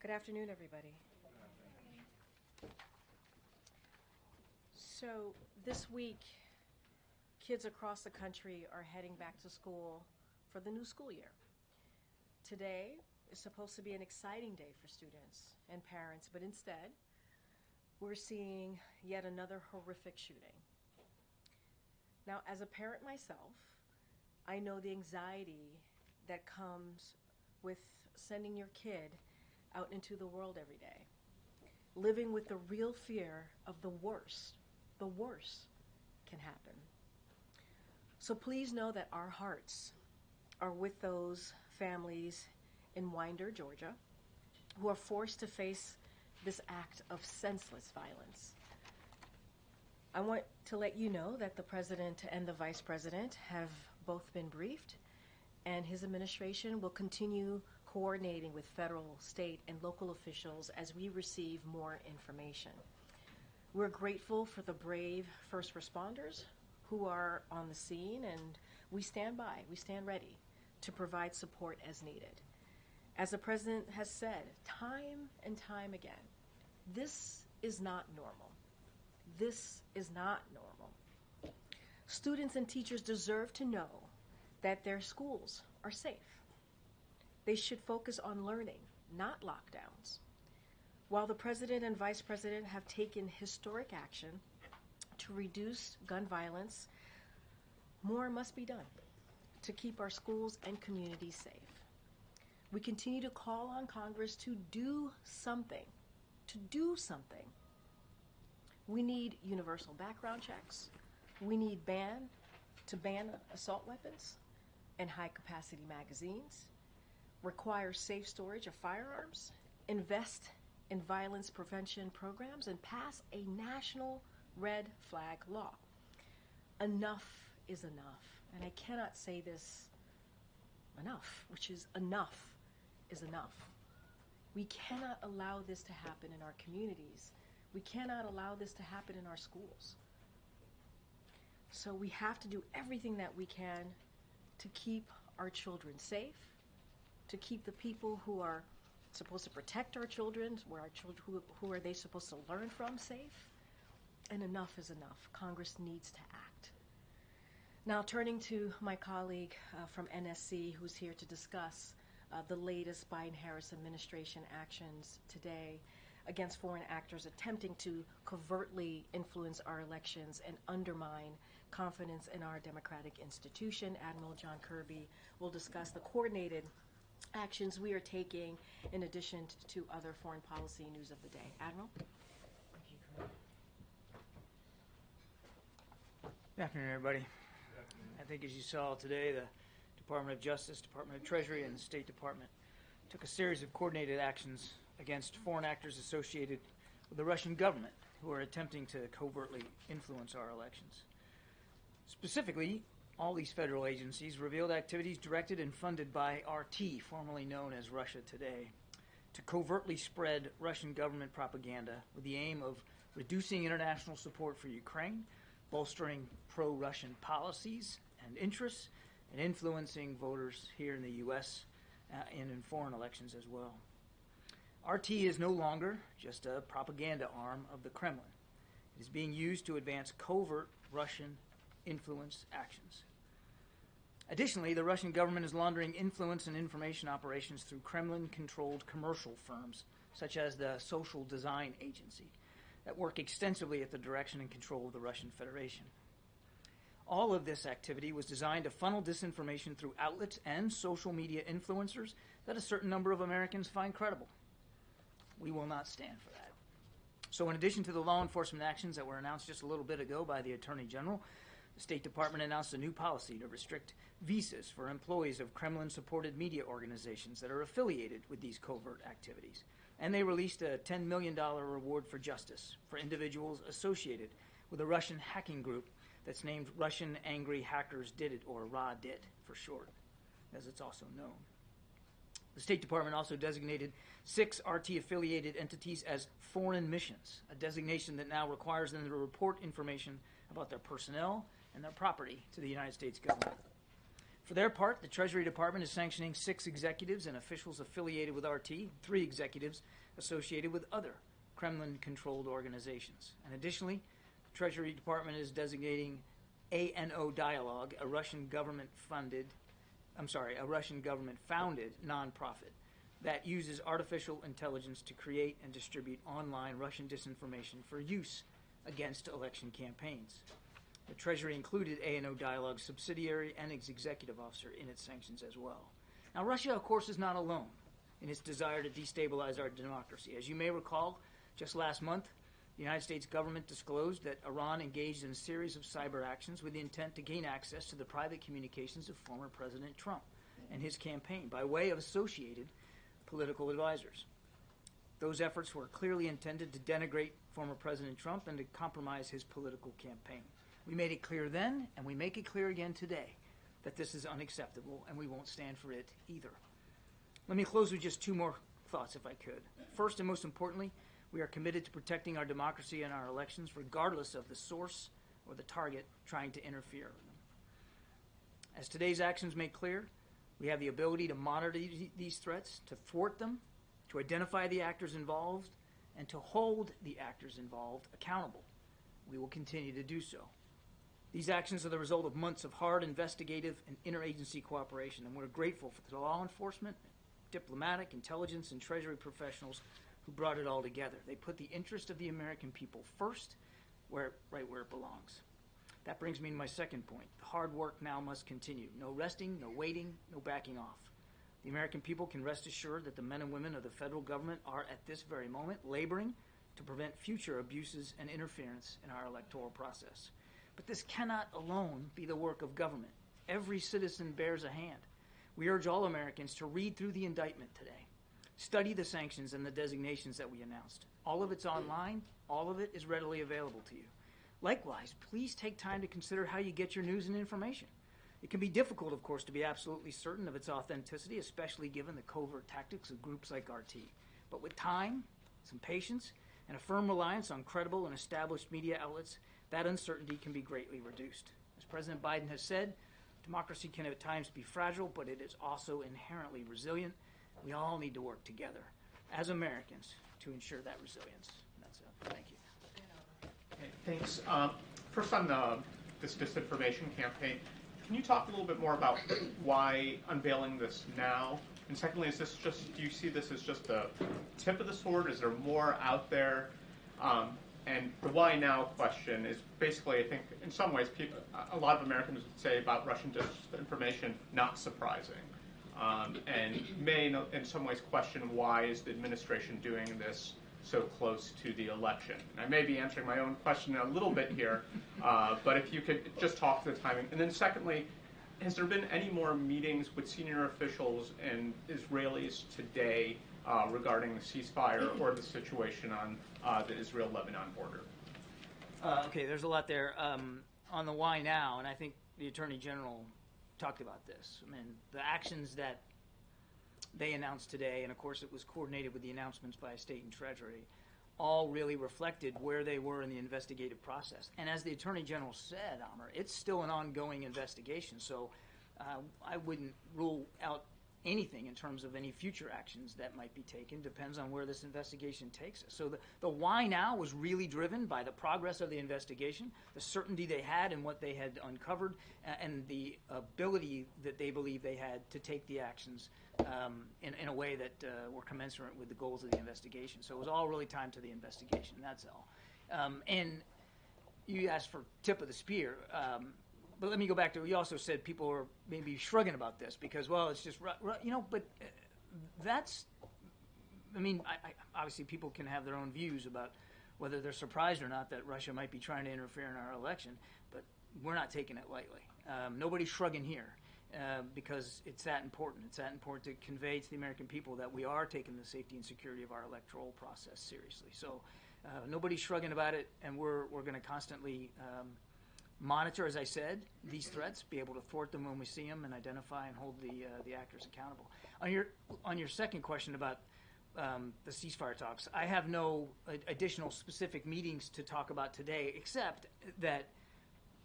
Good afternoon, everybody. So this week, kids across the country are heading back to school for the new school year. Today is supposed to be an exciting day for students and parents, but instead, we're seeing yet another horrific shooting. Now, as a parent myself, I know the anxiety that comes with sending your kid out into the world every day, living with the real fear of the worst can happen. So please know that our hearts are with those families in Winder, Georgia, who are forced to face this act of senseless violence. I want to let you know that the President and the Vice President have both been briefed, and his administration will continue coordinating with federal, state, and local officials as we receive more information. We're grateful for the brave first responders who are on the scene, and we stand by, we stand ready to provide support as needed. As the President has said time and time again, this is not normal. This is not normal. Students and teachers deserve to know that their schools are safe. They should focus on learning, not lockdowns. While the President and Vice President have taken historic action to reduce gun violence, more must be done to keep our schools and communities safe. We continue to call on Congress to do something, We need universal background checks. We need to ban assault weapons and high-capacity magazines, require safe storage of firearms, invest in violence prevention programs, and pass a national red flag law. Enough is enough, and I cannot say this enough, which is enough is enough. We cannot allow this to happen in our communities. We cannot allow this to happen in our schools. So we have to do everything that we can to keep our children safe, to keep the people who are supposed to protect our children, who are they supposed to learn from, safe. And enough is enough. Congress needs to act. Now, turning to my colleague from NSC, who's here to discuss the latest Biden-Harris administration actions today against foreign actors attempting to covertly influence our elections and undermine confidence in our democratic institution. Admiral John Kirby will discuss the coordinated actions we are taking in addition to other foreign policy news of the day. Admiral? Thank you, Karine. Good afternoon, everybody. Good afternoon. I think as you saw today, the Department of Justice, Department of Treasury, and the State Department took a series of coordinated actions against foreign actors associated with the Russian government who are attempting to covertly influence our elections. Specifically, all these federal agencies revealed activities directed and funded by RT, formerly known as Russia Today, to covertly spread Russian government propaganda with the aim of reducing international support for Ukraine, bolstering pro-Russian policies and interests, and influencing voters here in the U.S. And in foreign elections as well. RT is no longer just a propaganda arm of the Kremlin. It is being used to advance covert Russian influence actions. Additionally, the Russian government is laundering influence and information operations through Kremlin-controlled commercial firms, such as the Social Design Agency, that work extensively at the direction and control of the Russian Federation. All of this activity was designed to funnel disinformation through outlets and social media influencers that a certain number of Americans find credible. We will not stand for that. So in addition to the law enforcement actions that were announced just a little bit ago by the Attorney General, the State Department announced a new policy to restrict visas for employees of Kremlin-supported media organizations that are affiliated with these covert activities. And they released a $10 million reward for justice for individuals associated with a Russian hacking group that's named Russian Angry Hackers Did It, or RA-DIT for short, as it's also known. The State Department also designated 6 RT-affiliated entities as foreign missions, a designation that now requires them to report information about their personnel and their property to the United States government. For their part, the Treasury Department is sanctioning 6 executives and officials affiliated with RT, 3 executives associated with other Kremlin-controlled organizations. And additionally, the Treasury Department is designating ANO Dialogue, a Russian government-founded nonprofit that uses artificial intelligence to create and distribute online Russian disinformation for use against election campaigns. The Treasury included ANO Dialogue's subsidiary and its executive officer in its sanctions as well. Now, Russia, of course, is not alone in its desire to destabilize our democracy. As you may recall, just last month, the United States government disclosed that Iran engaged in a series of cyber actions with the intent to gain access to the private communications of former President Trump and his campaign by way of associated political advisors. Those efforts were clearly intended to denigrate former President Trump and to compromise his political campaign. We made it clear then, and we make it clear again today, that this is unacceptable, and we won't stand for it either. Let me close with just 2 more thoughts, if I could. First and most importantly, we are committed to protecting our democracy and our elections, regardless of the source or the target trying to interfere with them. As today's actions make clear, we have the ability to monitor these threats, to thwart them, to identify the actors involved, and to hold the actors involved accountable. We will continue to do so. These actions are the result of months of hard investigative and interagency cooperation, and we're grateful for the law enforcement, diplomatic, intelligence, and Treasury professionals who brought it all together. They put the interest of the American people first, right where it belongs. That brings me to my second point. The hard work now must continue. No resting, no waiting, no backing off. The American people can rest assured that the men and women of the federal government are at this very moment laboring to prevent future abuses and interference in our electoral process. But this cannot alone be the work of government. Every citizen bears a hand. We urge all Americans to read through the indictment today. Study the sanctions and the designations that we announced. All of it's online. All of it is readily available to you. Likewise, please take time to consider how you get your news and information. It can be difficult, of course, to be absolutely certain of its authenticity, especially given the covert tactics of groups like RT. But with time, some patience, and a firm reliance on credible and established media outlets, that uncertainty can be greatly reduced. As President Biden has said, democracy can at times be fragile, but it is also inherently resilient. We all need to work together as Americans to ensure that resilience. And that's it. Thank you. Okay, thanks. First on this disinformation campaign, can you talk a little bit more about why unveiling this now? And secondly, is this do you see this as just the tip of the sword? Is there more out there? And the why now question is basically, I think, in some ways, a lot of Americans would say about Russian disinformation, not surprising. And may, in some ways, question why is the administration doing this so close to the election? And I may be answering my own question a little bit here, but if you could just talk to the timing. And then secondly, has there been any more meetings with senior officials and Israelis today regarding the ceasefire or the situation on the Israel-Lebanon border? Okay, there's a lot there. On the why now, and I think the Attorney General talked about this. I mean, the actions that they announced today, and of course it was coordinated with the announcements by State and Treasury, all really reflected where they were in the investigative process. And as the Attorney General said, Amr, it's still an ongoing investigation, so I wouldn't rule out anything in terms of any future actions that might be taken. Depends on where this investigation takes us. So the why now was really driven by the progress of the investigation, the certainty they had in what they had uncovered, and the ability that they believe they had to take the actions in a way that were commensurate with the goals of the investigation. So it was all really timed to the investigation, that's all. And you asked for tip of the spear. But let me go back to, you also said people are maybe shrugging about this because, well, it's just, but that's, I mean, obviously people can have their own views about whether they're surprised or not that Russia might be trying to interfere in our election, but we're not taking it lightly. Nobody's shrugging here because it's that important. It's that important to convey to the American people that we are taking the safety and security of our electoral process seriously. So nobody's shrugging about it, and we're going to constantly monitor, as I said, these threats, be able to thwart them when we see them, and identify and hold the actors accountable. On your second question about the ceasefire talks, I have no additional specific meetings to talk about today, except that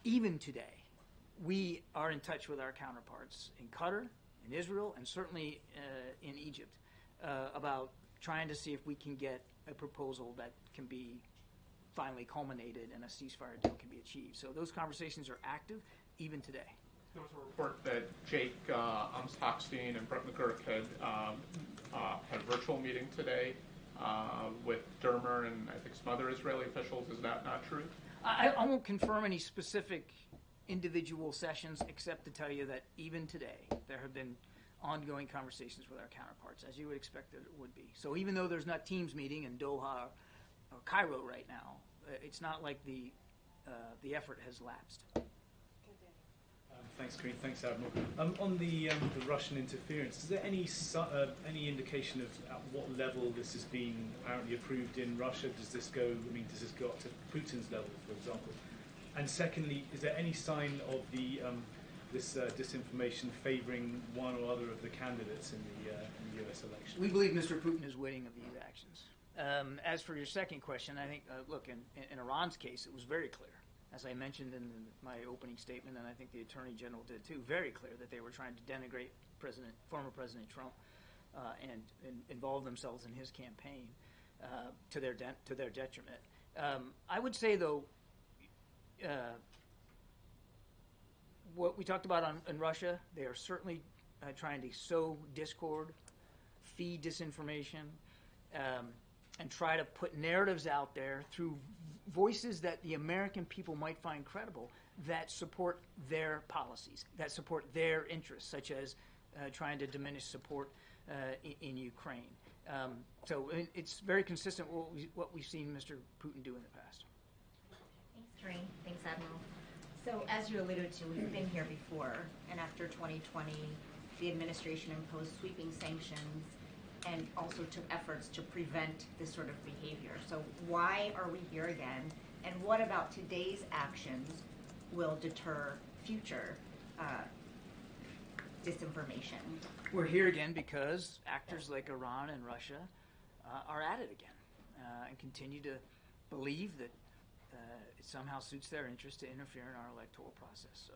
even today, we are in touch with our counterparts in Qatar, in Israel, and certainly in Egypt about trying to see if we can get a proposal that can be finally culminated and a ceasefire deal can be achieved. So those conversations are active even today. There was a report that Jake Amstockstein and Brett McGurk had a virtual meeting today with Dermer and I think some other Israeli officials. Is that not true? I won't confirm any specific individual sessions except to tell you that even today there have been ongoing conversations with our counterparts, as you would expect that it would be. So even though there's not Teams meeting in Doha or Cairo right now, it's not like the effort has lapsed. Thanks, Karine. Thanks, Admiral. On the Russian interference, is there any indication of at what level this has been apparently approved in Russia? Does this go? I mean, does this go up to Putin's level, for example? And secondly, is there any sign of the this disinformation favouring one or other of the candidates in the U.S. election? We believe Mr. Putin is winning of these actions. As for your second question, I think, look, in Iran's case, it was very clear, as I mentioned in my opening statement, and I think the Attorney General did too, very clear that they were trying to denigrate former President Trump and involve themselves in his campaign to their detriment. I would say, though, what we talked about in Russia, they are certainly trying to sow discord, feed disinformation, and try to put narratives out there through voices that the American people might find credible that support their policies, that support their interests, such as trying to diminish support in Ukraine. So it's very consistent with what we've seen Mr. Putin do in the past. Thanks, Karine. Thanks, Admiral. So as you alluded to, we've been here before, and after 2020, the administration imposed sweeping sanctions and also took efforts to prevent this sort of behavior. So why are we here again? And what about today's actions will deter future disinformation? We're here again because actors like Iran and Russia are at it again and continue to believe that it somehow suits their interest to interfere in our electoral process. So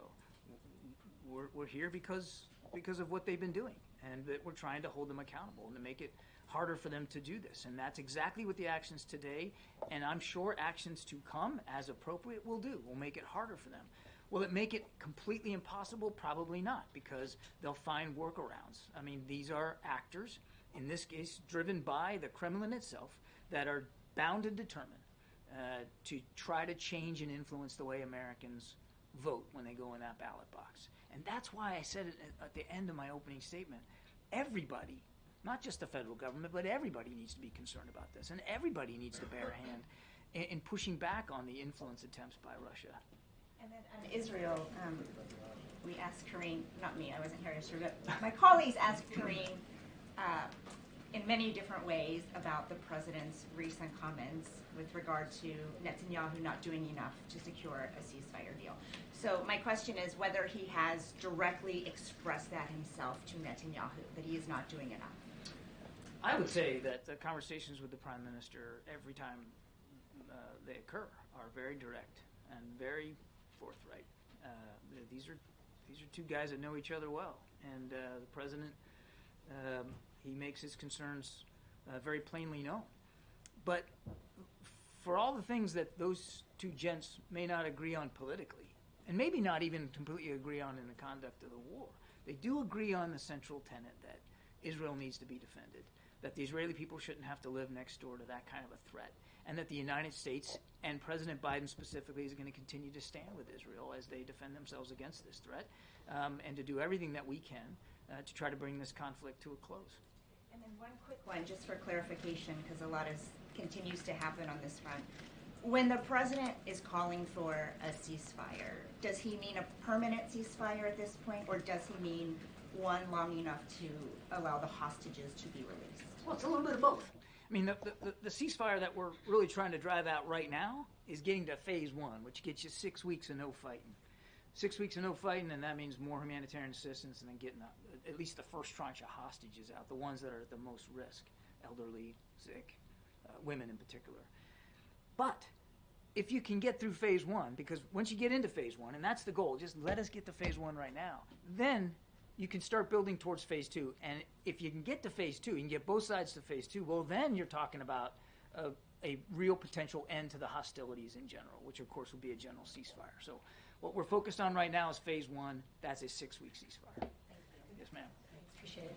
we're here because of what they've been doing, and that we're trying to hold them accountable and to make it harder for them to do this. And that's exactly what the actions today, and I'm sure actions to come as appropriate will do. Will make it harder for them. Will it make it completely impossible? Probably not, because they'll find workarounds. I mean, these are actors, in this case driven by the Kremlin itself, that are bound and determined to try to change and influence the way Americans vote when they go in that ballot box. And that's why I said it at the end of my opening statement. Everybody, not just the federal government, but everybody needs to be concerned about this. And everybody needs to bear a hand in pushing back on the influence attempts by Russia. And then on Israel, we asked Karine, not me, I wasn't here yesterday, but my colleagues asked Karine in many different ways about the president's recent comments with regard to Netanyahu not doing enough to secure a ceasefire deal. So my question is whether he has directly expressed that himself to Netanyahu, that he is not doing enough. I would say that the conversations with the Prime Minister every time they occur are very direct and very forthright. These are two guys that know each other well, and the President, he makes his concerns very plainly known. But for all the things that those two gents may not agree on politically, and maybe not even completely agree on in the conduct of the war, they do agree on the central tenet that Israel needs to be defended, that the Israeli people shouldn't have to live next door to that kind of a threat, and that the United States, and President Biden specifically, is going to continue to stand with Israel as they defend themselves against this threat, and to do everything that we can to try to bring this conflict to a close. And then one quick one, just for clarification, because a lot continues to happen on this front. When the president is calling for a ceasefire, does he mean a permanent ceasefire at this point, or does he mean one long enough to allow the hostages to be released? Well, it's a little bit of both. I mean, the ceasefire that we're really trying to drive out right now is getting to phase one, which gets you 6 weeks of no fighting. 6 weeks of no fighting, and that means more humanitarian assistance, and then getting at least the first tranche of hostages out, the ones that are at the most risk, elderly, sick, women in particular. But if you can get through phase one, because once you get into phase one, and that's the goal, just let us get to phase one right now, then you can start building towards phase two. And if you can get to phase two, you can get both sides to phase two, well, then you're talking about a real potential end to the hostilities in general, which of course would be a general ceasefire. So what we're focused on right now is phase one. That's a 6-week ceasefire. Thank you. Yes, ma'am. Thanks, appreciate it.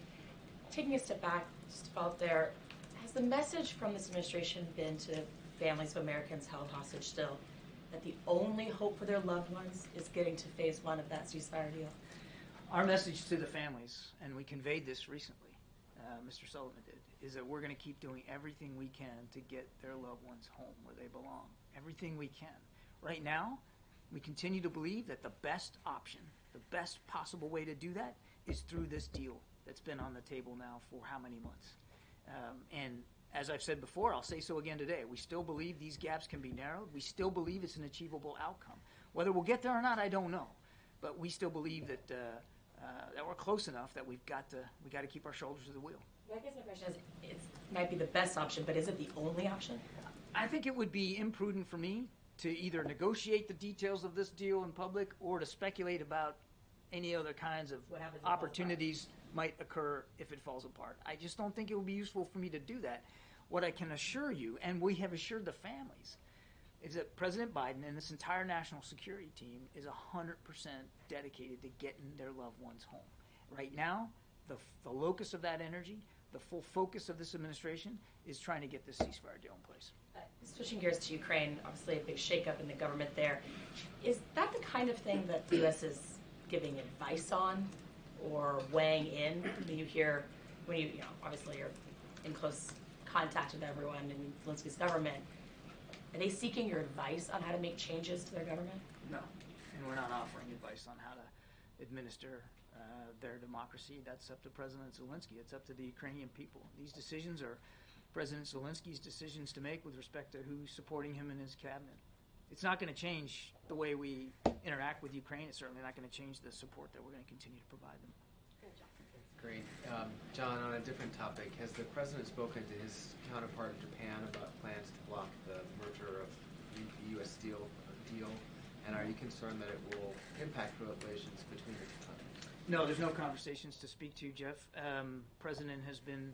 Taking a step back, just to follow up there, has the message from this administration been to families of Americans held hostage still that the only hope for their loved ones is getting to phase one of that ceasefire deal? Our message to the families, and we conveyed this recently, Mr. Sullivan did, is that we're going to keep doing everything we can to get their loved ones home where they belong. Everything we can. Right now, we continue to believe that the best option, the best possible way to do that is through this deal that's been on the table now for how many months. And as I've said before, I'll say so again today, we still believe these gaps can be narrowed. We still believe it's an achievable outcome. Whether we'll get there or not, I don't know. But we still believe that that we're close enough that we got to keep our shoulders to the wheel. I guess my question is, it might be the best option, but is it the only option? I think it would be imprudent for me to either negotiate the details of this deal in public or to speculate about any other kinds of What happens if it falls opportunities might occur if it falls apart. I just don't think it would be useful for me to do that. What I can assure you, and we have assured the families, is that President Biden and this entire national security team is 100% dedicated to getting their loved ones home. Right now, the locus of that energy, the full focus of this administration is trying to get this ceasefire deal in place. Switching gears to Ukraine, obviously a big shakeup in the government there. Is that the kind of thing that the U.S. is giving advice on or weighing in? When you hear, obviously you're in close contact with everyone in Zelensky's government, are they seeking your advice on how to make changes to their government? No, and we're not offering advice on how to administer their democracy. That's up to President Zelensky. It's up to the Ukrainian people. These decisions are President Zelensky's decisions to make with respect to who's supporting him in his cabinet. It's not going to change the way we interact with Ukraine. It's certainly not going to change the support that we're going to continue to provide them. Great. John, on a different topic, has the president spoken to his counterpart in Japan about plans to block the merger of the U.S. Steel deal? And are you concerned that it will impact relations between the two countries? No, there's no conversations to speak to, Jeff. President has been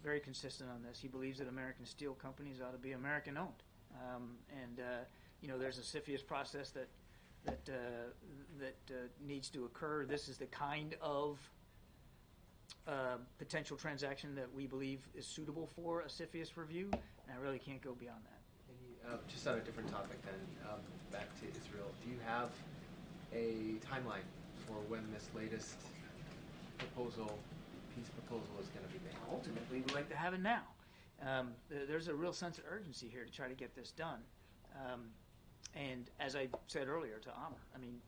very consistent on this. He believes that American steel companies ought to be American-owned. There's a CFIUS process that needs to occur. This is the kind of potential transaction that we believe is suitable for a CFIUS review, and I really can't go beyond that. Just on a different topic then, back to Israel. Do you have a timeline for when this latest peace proposal is going to be made? Ultimately, we'd like to have it now. There's a real sense of urgency here to try to get this done. And as I said earlier to Amr,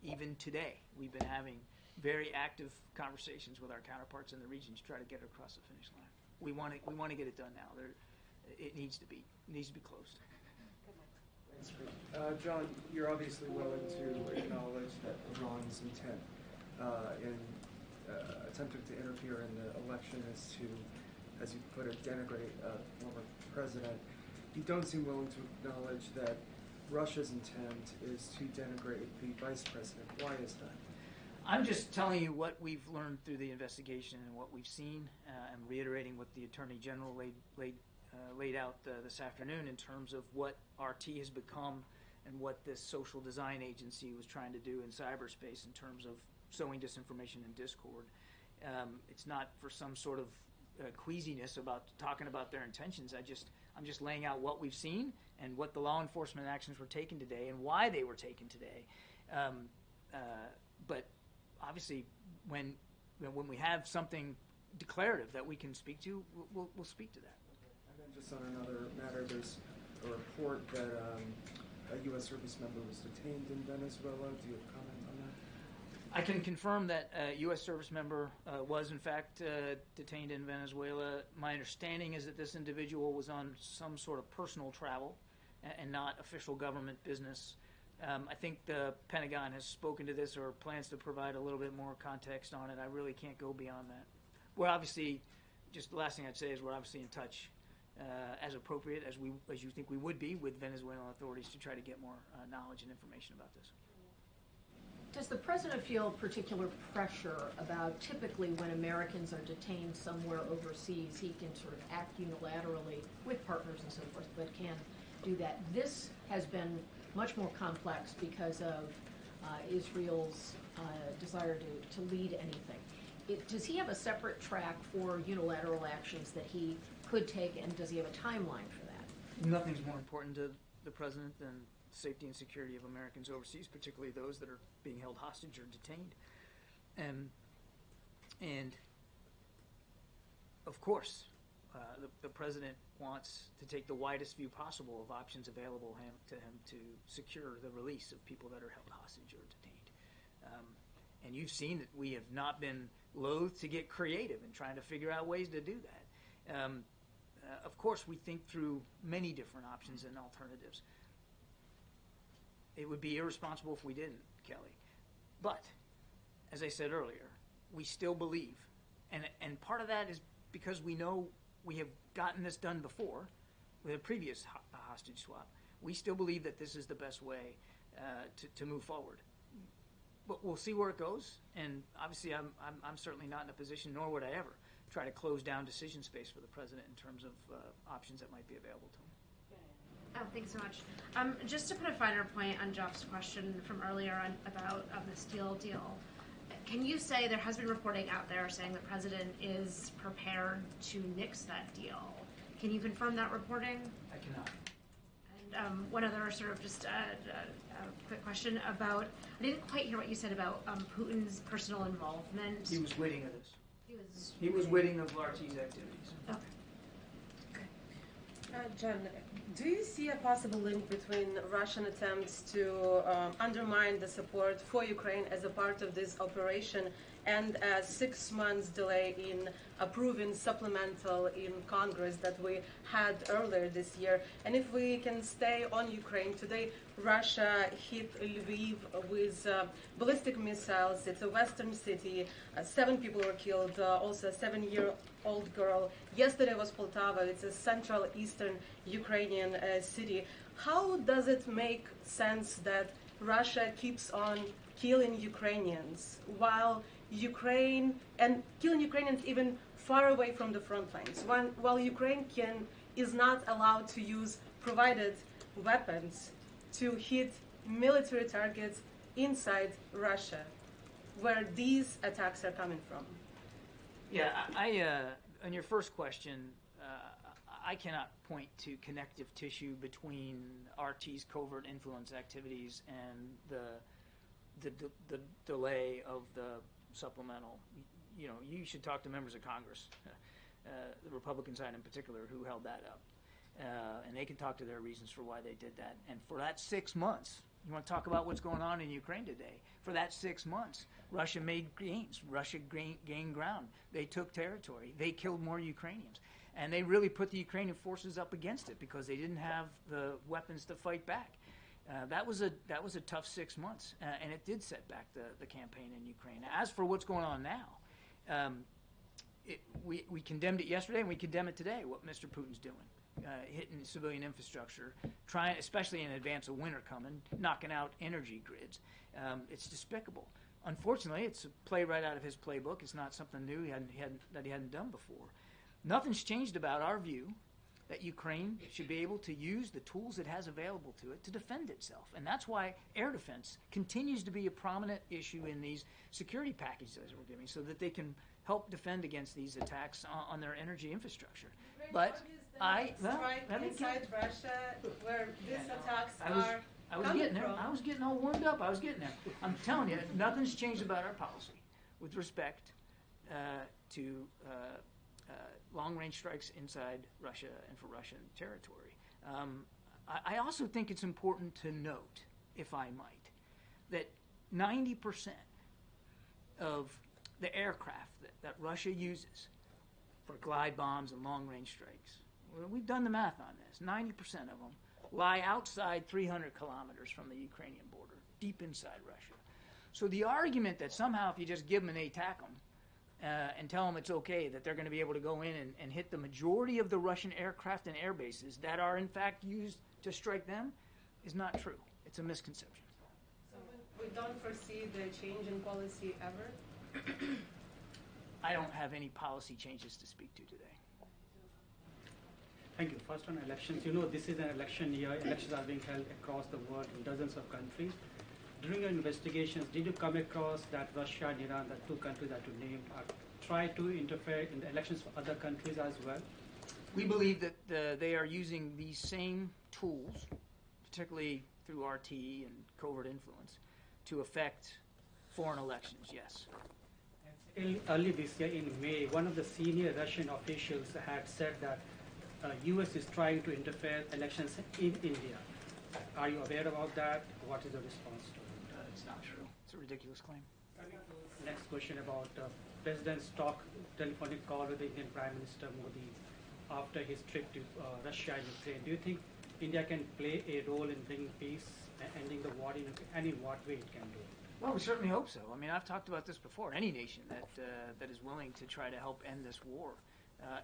even today, we've been having very active conversations with our counterparts in the region to try to get it across the finish line. We want to get it done now. It needs to be closed. John, you're obviously willing to acknowledge that Iran's intent in attempting to interfere in the election is to, as you put it, denigrate a former president. You don't seem willing to acknowledge that Russia's intent is to denigrate the vice president. Why is that? I'm just telling you what we've learned through the investigation and what we've seen, and reiterating what the Attorney General laid out this afternoon in terms of what RT has become and what this social design agency was trying to do in cyberspace in terms of sowing disinformation and discord. It's not for some sort of queasiness about talking about their intentions. I'm just laying out what we've seen and what the law enforcement actions were taken today and why they were taken today. But obviously, when we have something declarative that we can speak to, we'll speak to that. And then just on another matter, there's a report that a U.S. service member was detained in Venezuela. Do you have a comment on that? I can confirm that a U.S. service member was, in fact, detained in Venezuela. My understanding is that this individual was on some sort of personal travel and not official government business. I think the Pentagon has spoken to this or plans to provide a little bit more context on it. I really can't go beyond that. We're obviously, just the last thing I'd say is we're obviously in touch as appropriate as you think we would be with Venezuelan authorities to try to get more knowledge and information about this. Does the president feel particular pressure about typically when Americans are detained somewhere overseas, he can sort of act unilaterally with partners and so forth, but can do that? This has been much more complex because of Israel's desire to lead anything. Does he have a separate track for unilateral actions that he could take, and does he have a timeline for that? Nothing's more important to the president than safety and security of Americans overseas, particularly those that are being held hostage or detained. And of course, the president wants to take the widest view possible of options available to him to secure the release of people that are held hostage or detained. And you've seen that we have not been loath to get creative in trying to figure out ways to do that. Of course, we think through many different options and alternatives. It would be irresponsible if we didn't, Kelly. But, as I said earlier, we still believe, and part of that is because we know we have gotten this done before with a previous hostage swap. We still believe that this is the best way to move forward. But we'll see where it goes, and obviously I'm certainly not in a position, nor would I ever, try to close down decision space for the president in terms of options that might be available to him. Oh, thanks so much. Just to put a finer point on Jeff's question from earlier about the steel deal, can you say there has been reporting out there saying the president is prepared to nix that deal? Can you confirm that reporting? I cannot. And one other sort of just a quick question about, I didn't quite hear what you said about Putin's personal involvement. He was witting of this. He was witting of Apalachee's activities. Okay. John, do you see a possible link between Russian attempts to undermine the support for Ukraine as a part of this operation and a 6 months delay in approving supplemental in Congress that we had earlier this year? And if we can stay on Ukraine, today Russia hit Lviv with ballistic missiles. It's a western city. 7 people were killed, also a 7-year-old girl. Yesterday was Poltava. It's a central eastern Ukrainian city. How does it make sense that Russia keeps on killing Ukrainians while Ukraine, and killing Ukrainians even far away from the front lines, while Ukraine is not allowed to use provided weapons to hit military targets inside Russia, where these attacks are coming from? Yeah, on your first question, I cannot point to connective tissue between RT's covert influence activities and the delay of the supplemental. You know, you should talk to members of Congress, the Republican side in particular, who held that up. And they can talk to their reasons for why they did that. And for that 6 months, you want to talk about what's going on in Ukraine today. For that 6 months, Russia made gains. Russia gained ground. They took territory. They killed more Ukrainians. And they really put the Ukrainian forces up against it because they didn't have the weapons to fight back. That was a tough 6 months, and it did set back the campaign in Ukraine. As for what's going on now, we condemned it yesterday, and we condemn it today, what Mr. Putin's doing. Hitting civilian infrastructure, trying, especially in advance of winter coming, knocking out energy grids. It's despicable. Unfortunately, it's a play right out of his playbook. It's not something new that he hadn't done before. Nothing's changed about our view that Ukraine should be able to use the tools it has available to it to defend itself. And that's why air defense continues to be a prominent issue in these security packages that we're giving, so that they can help defend against these attacks on their energy infrastructure. But inside Russia, where these attacks I was getting there. I was getting all warmed up. I was getting there. I'm telling you, nothing's changed about our policy with respect to long-range strikes inside Russia and for Russian territory. I also think it's important to note, if I might, that 90% of the aircraft that Russia uses for glide bombs and long-range strikes, we've done the math on this, 90% of them lie outside 300 kilometers from the Ukrainian border, deep inside Russia. So the argument that somehow if you just give them and they attack them, and tell them it's okay, that they're going to be able to go in and hit the majority of the Russian aircraft and air bases that are in fact used to strike them, is not true. It's a misconception. So we don't foresee the change in policy ever? I don't have any policy changes to speak to today. Thank you. First on elections, you know this is an election year. Elections are being held across the world in dozens of countries. During your investigations, did you come across that Russia and Iran, the two countries that you named, are try to interfere in the elections for other countries as well? We believe that they are using these same tools, particularly through RT and covert influence, to affect foreign elections, yes. Early this year in May, one of the senior Russian officials had said that U.S. is trying to interfere elections in India. Are you aware about that? What is the response to it? It's not true. It's a ridiculous claim. Next question about President's telephonic call with the Indian Prime Minister Modi after his trip to Russia and Ukraine. Do you think India can play a role in bringing peace and ending the war in any what way it can do? Well, we certainly hope so. I mean, I've talked about this before. Any nation that is willing to try to help end this war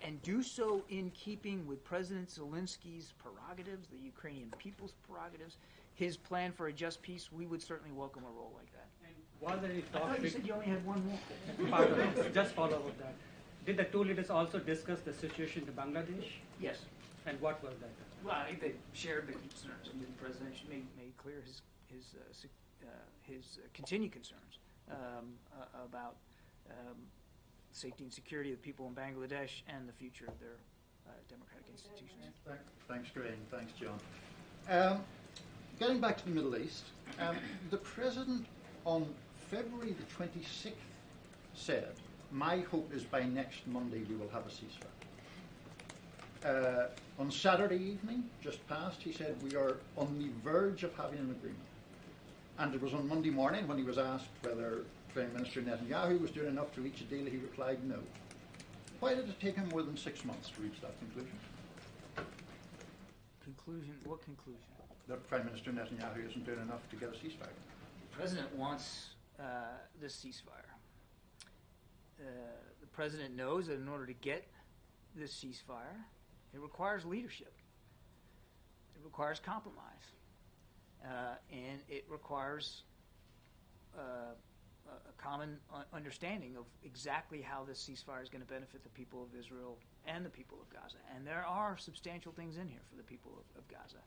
and do so in keeping with President Zelensky's prerogatives, the Ukrainian people's prerogatives, his plan for a just peace, we would certainly welcome a role like that. And was there any I talk? thought you said you only had one more. Just follow up with that. Did the two leaders also discuss the situation in Bangladesh? Yes. And what was that? Well, I think they shared the concerns. I mean, the president made clear his continued concerns about safety and security of the people in Bangladesh and the future of their democratic institutions. Thanks, Karine. Thanks, John. Getting back to the Middle East, the president on February the 26th said, "My hope is by next Monday we will have a ceasefire." On Saturday evening, just past, he said, "We are on the verge of having an agreement." And it was on Monday morning when he was asked whether Prime Minister Netanyahu was doing enough to reach a deal, he replied no. Why did it take him more than 6 months to reach that conclusion? Conclusion? What conclusion? That Prime Minister Netanyahu isn't doing enough to get a ceasefire. The president wants this ceasefire. The president knows that in order to get this ceasefire, it requires leadership. It requires compromise. And it requires a common understanding of exactly how this ceasefire is going to benefit the people of Israel and the people of Gaza. And there are substantial things in here for the people of Gaza.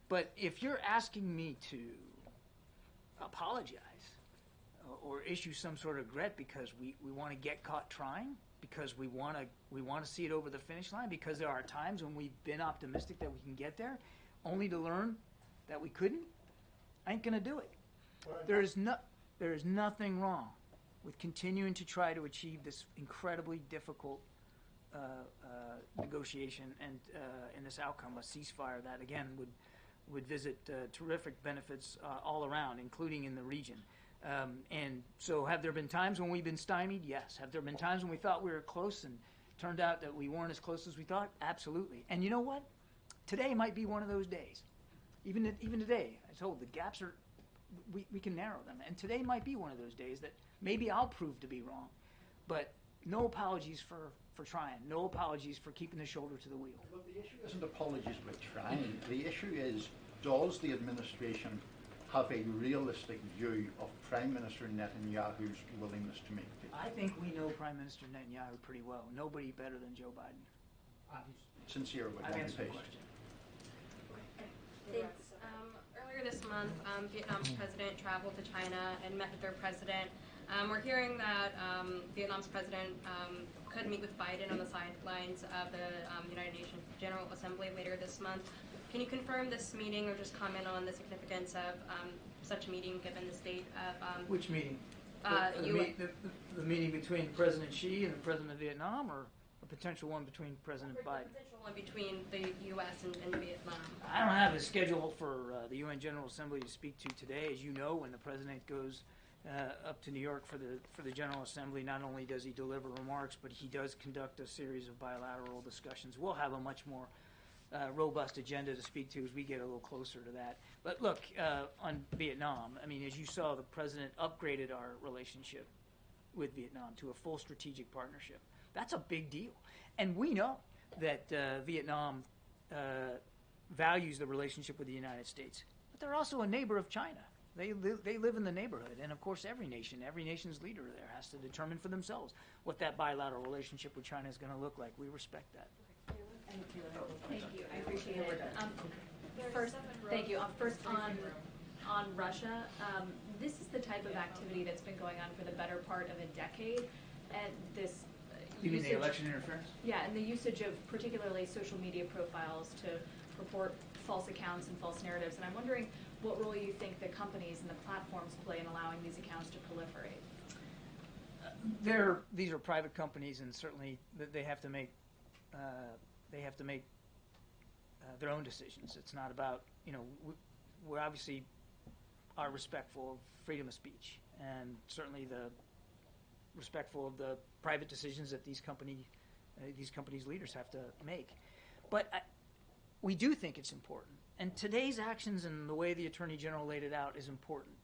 But if you're asking me to apologize or issue some sort of regret because we want to get caught trying, because we want to see it over the finish line, because there are times when we've been optimistic that we can get there, only to learn that we couldn't, I ain't going to do it. There is nothing wrong with continuing to try to achieve this incredibly difficult negotiation and in this outcome, a ceasefire that, again, would visit terrific benefits all around, including in the region. And so have there been times when we've been stymied? Yes. Have there been times when we thought we were close and turned out that we weren't as close as we thought? Absolutely. And you know what? Today might be one of those days. Even today, I told the gaps are, we can narrow them. And today might be one of those days that maybe I'll prove to be wrong. But no apologies for trying. No apologies for keeping the shoulder to the wheel. Well, the issue isn't apologies with trying. The issue is, does the administration have a realistic view of Prime Minister Netanyahu's willingness to make peace? I think we know Prime Minister Netanyahu pretty well. Nobody better than Joe Biden. Sincere with I've one answered the taste. question. Thanks. Earlier this month, Vietnam's president traveled to China and met with their president. We're hearing that Vietnam's president could meet with Biden on the sidelines of the United Nations General Assembly later this month. Can you confirm this meeting or just comment on the significance of such a meeting given the state of... Which meeting? The meeting between President Xi and the President of Vietnam, or a potential one between President Biden? A potential one between the U.S. and Vietnam. I don't have a schedule for the UN General Assembly to speak to today. As you know, when the President goes up to New York for the General Assembly, not only does he deliver remarks, but he does conduct a series of bilateral discussions. We'll have a much more robust agenda to speak to as we get a little closer to that. But look, on Vietnam, I mean, as you saw, the President upgraded our relationship with Vietnam to a full strategic partnership. That's a big deal. And we know that Vietnam values the relationship with the United States. But they're also a neighbor of China. They live in the neighborhood. And, of course, every nation's leader there has to determine for themselves what that bilateral relationship with China is going to look like. We respect that. Thank you. I appreciate it. First, thank you. First on Russia, this is the type of activity that's been going on for the better part of a decade, and this. You mean the election interference? Yeah, and the usage of particularly social media profiles to report false accounts and false narratives. And I'm wondering what role you think the companies and the platforms play in allowing these accounts to proliferate. These are private companies, and certainly they have to make their own decisions. It's not about, we obviously are respectful of freedom of speech, and certainly respectful of the private decisions that these companies' leaders have to make. But we do think it's important, and today's actions and the way the Attorney General laid it out is important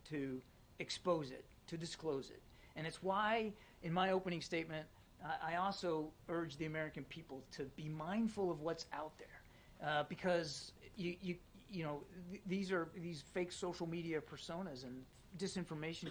to expose it, to disclose it. And it's why, in my opening statement, I also urge the American people to be mindful of what's out there, because these fake social media personas and disinformation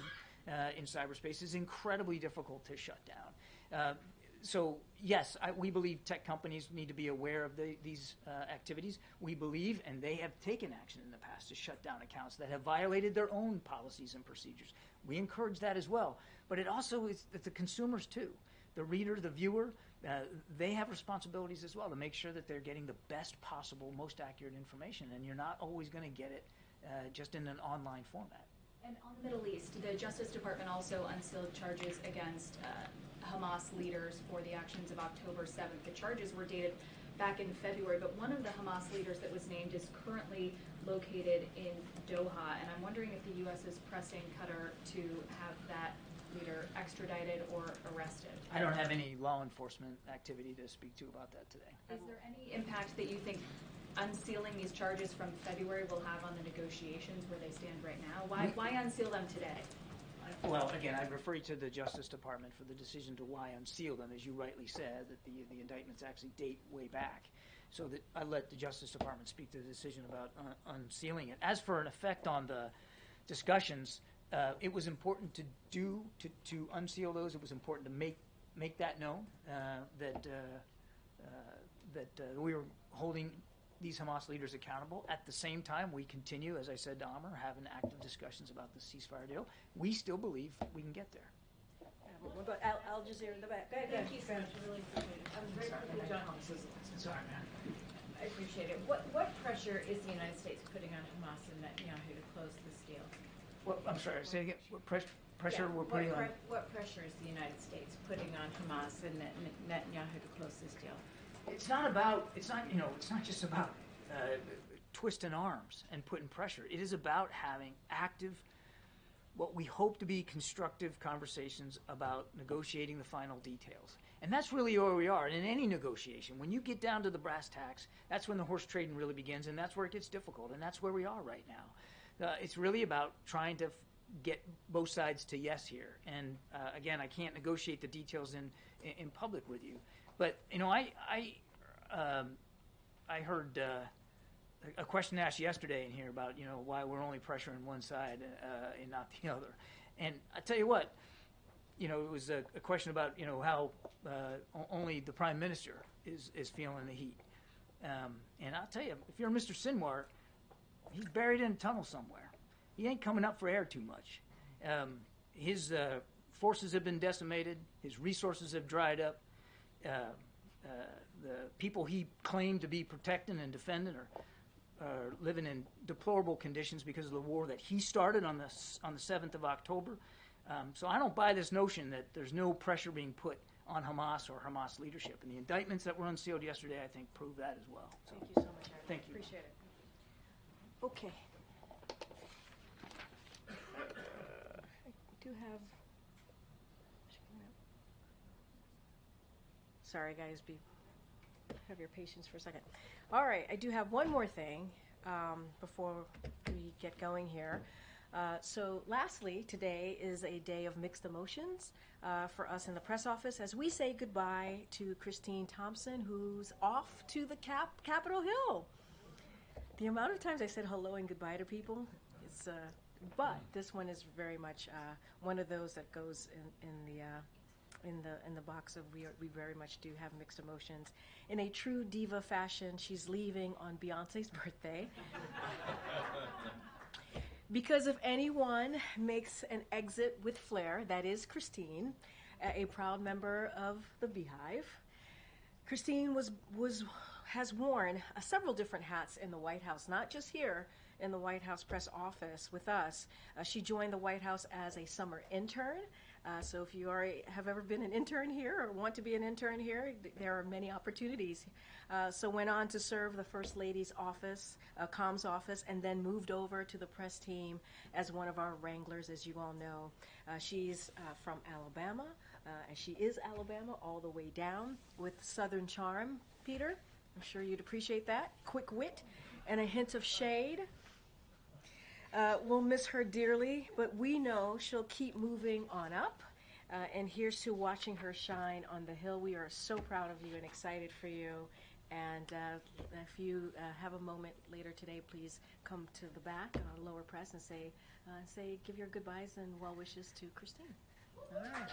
in cyberspace is incredibly difficult to shut down. So yes, we believe tech companies need to be aware of these activities. We believe, and they have taken action in the past to shut down accounts that have violated their own policies and procedures. We encourage that as well. But it also is the consumers too. The reader, the viewer, they have responsibilities as well to make sure that they're getting the best possible, most accurate information. And you're not always going to get it just in an online format. And on the Middle East, the Justice Department also unsealed charges against Hamas leaders for the actions of October 7th. The charges were dated back in February, but one of the Hamas leaders that was named is currently located in Doha. And I'm wondering if the U.S. is pressing Qatar to have that leader extradited or arrested. I don't have any law enforcement activity to speak to about that today. Is there any impact that you think unsealing these charges from February will have on the negotiations where they stand right now? Why unseal them today? Well, again, I refer you to the Justice Department for the decision to why unseal them. As you rightly said, that the indictments actually date way back. So that I let the Justice Department speak to the decision about unsealing it. As for an effect on the discussions, it was important to unseal those. It was important to make that known that we were holding these Hamas leaders accountable. At the same time, we continue, as I said to Amr, having active discussions about the ceasefire deal. We still believe we can get there. What about Al Jazeera in the back? Go ahead. Thank you so much. I really appreciate it. Very quickly, John. Sorry, man. I appreciate it. What pressure is the United States putting on Hamas and Netanyahu to close this deal? I'm sorry, say it again. What pressure we're putting on? What pressure is the United States putting on Hamas and Netanyahu to close this deal? It's not just about twisting arms and putting pressure. It is about having active, what we hope to be constructive conversations about negotiating the final details. And that's really where we are. And in any negotiation, when you get down to the brass tacks, that's when the horse trading really begins, and that's where it gets difficult, and that's where we are right now. It's really about trying to get both sides to yes here. And again, I can't negotiate the details in public with you. But I heard a question asked yesterday in here about why we're only pressuring one side and not the other. And I tell you what, it was a question about how only the prime minister is feeling the heat. And I'll tell you, if you're Mr. Sinwar, he's buried in a tunnel somewhere. He ain't coming up for air too much. His forces have been decimated. His resources have dried up. The people he claimed to be protecting and defending are living in deplorable conditions because of the war that he started on the 7th of October. So I don't buy this notion that there's no pressure being put on Hamas or Hamas leadership. And the indictments that were unsealed yesterday, I think, prove that as well. So, thank you so much, Adam. Thank you. Appreciate it. Okay. I do have... Sorry, guys. Have your patience for a second. All right. I do have one more thing before we get going here. So lastly, today is a day of mixed emotions for us in the press office as we say goodbye to Christine Thompson, who's off to the Capitol Hill. The amount of times I said hello and goodbye to people, it's but this one is very much one of those that goes in the box of we very much do have mixed emotions. In a true diva fashion, she's leaving on Beyonce's birthday. Because if anyone makes an exit with flair, that is Christine, a proud member of the Beehive. Christine has worn several different hats in the White House, not just here in the White House press office with us. She joined the White House as a summer intern. So if you have ever been an intern here or want to be an intern here, there are many opportunities. So went on to serve the First Lady's office, comms office, and then moved over to the press team as one of our wranglers, as you all know. She's from Alabama, and she is Alabama all the way down with Southern charm, Peter. I'm sure you'd appreciate that. Quick wit and a hint of shade. We'll miss her dearly, but we know she'll keep moving on up. And here's to watching her shine on the Hill. We are so proud of you and excited for you. And if you have a moment later today, please come to the back, lower press, and give your goodbyes and well wishes to Christine. All right.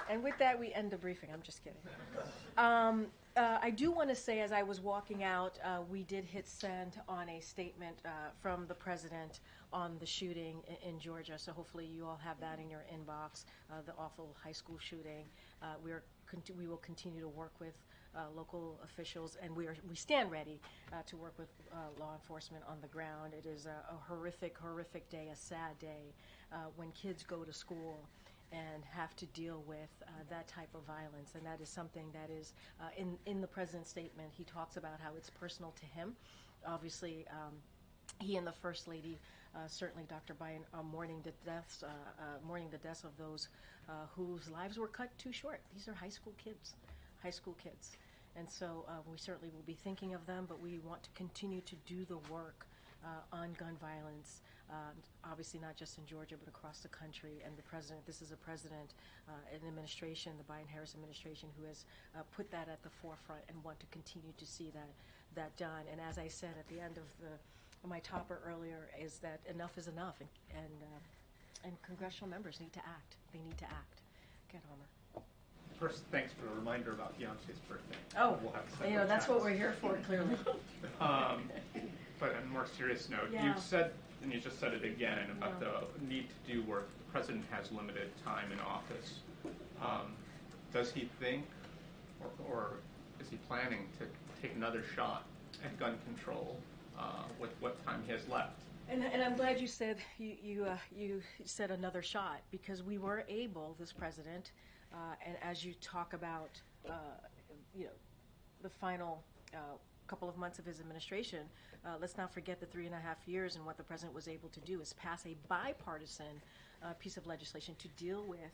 And with that, we end the briefing. I'm just kidding. I do want to say, as I was walking out, we did hit send on a statement from the president on the shooting in Georgia. So hopefully you all have that in your inbox, the awful high school shooting. We will continue to work with local officials, and we stand ready to work with law enforcement on the ground. It is a horrific, horrific day, a sad day when kids go to school and have to deal with that type of violence. And that is something that is in the president's statement. He talks about how it's personal to him. Obviously, he and the First Lady, certainly Dr. Biden, are mourning the deaths of those whose lives were cut too short. These are high school kids. And so we certainly will be thinking of them, but we want to continue to do the work on gun violence, obviously not just in Georgia, but across the country. And the president, this is a president, an administration, the Biden-Harris administration, who has put that at the forefront and want to continue to see that done. And as I said at the end of my topper earlier, is that enough is enough, and congressional members need to act. They need to act. Get Homer. First, thanks for the reminder about Beyonce's birthday. Oh, we'll have that's what we're here for, clearly. But on a more serious note, Yeah. you've said, and you just said it again, about the need to do work. The president has limited time in office. Does he think, or is he planning to take another shot at gun control with what time he has left? And I'm glad you said you said another shot, because we were able, this president, and as you talk about, the final couple of months of his administration, let's not forget the 3.5 years, and what the president was able to do is pass a bipartisan piece of legislation to deal with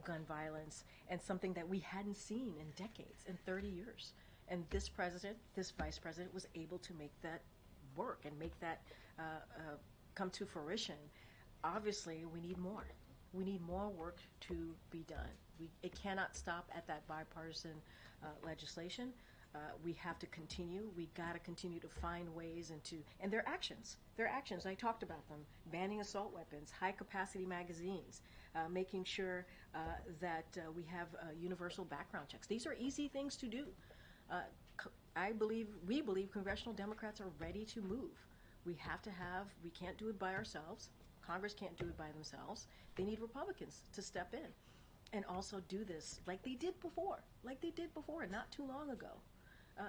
gun violence, and something that we hadn't seen in decades, in 30 years. And this president, this vice president, was able to make that work and make that come to fruition. Obviously, we need more. We need more work to be done. It cannot stop at that bipartisan legislation. We have to continue. We got to continue to find ways and their actions. I talked about them. Banning assault weapons, high-capacity magazines, making sure that we have universal background checks. These are easy things to do. We believe congressional Democrats are ready to move. We can't do it by ourselves. Congress can't do it by themselves. They need Republicans to step in and also do this like they did before not too long ago,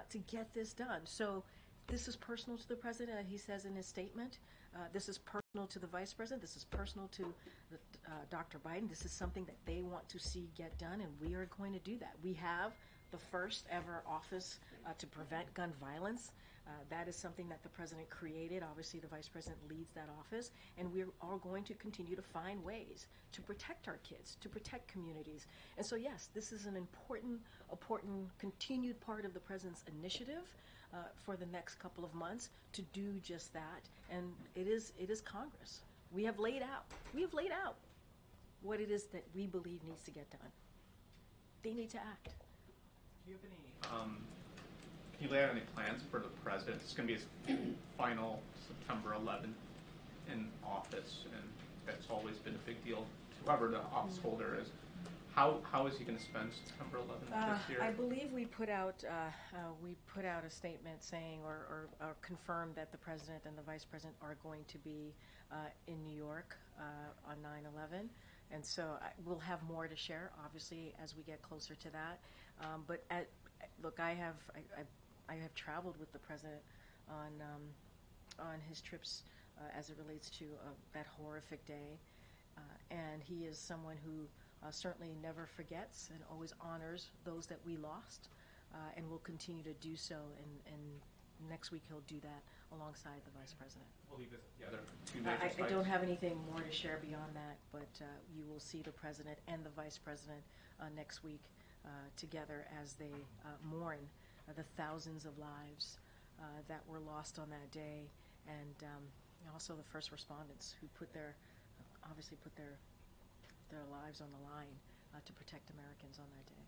to get this done. So this is personal to the president, he says in his statement. This is personal to the vice president. This is personal to Dr. Biden. This is something that they want to see get done, and we are going to do that. We have the first ever office to prevent gun violence. That is something that the president created. Obviously, the vice president leads that office, and we are going to continue to find ways to protect our kids, to protect communities. And so, yes, this is an important continued part of the president's initiative for the next couple of months to do just that. And it is Congress. We have laid out what it is that we believe needs to get done. They need to act. Do you have any, can you lay out any plans for the president? It's going to be his final September 11th in office, and that's always been a big deal to whoever the office holder is. How is he going to spend September 11th this year? I believe we put out a statement saying or confirmed that the president and the vice president are going to be in New York on 9/11, and so we'll have more to share, obviously, as we get closer to that. But look, I have traveled with the president on his trips as it relates to that horrific day, and he is someone who certainly never forgets and always honors those that we lost, and will continue to do so. And next week he'll do that alongside the vice president. Will he visit the other two major sites? I don't have anything more to share beyond that, but you will see the president and the vice president next week together as they mourn the thousands of lives that were lost on that day, and also the first respondents who obviously put their lives on the line to protect Americans on that day.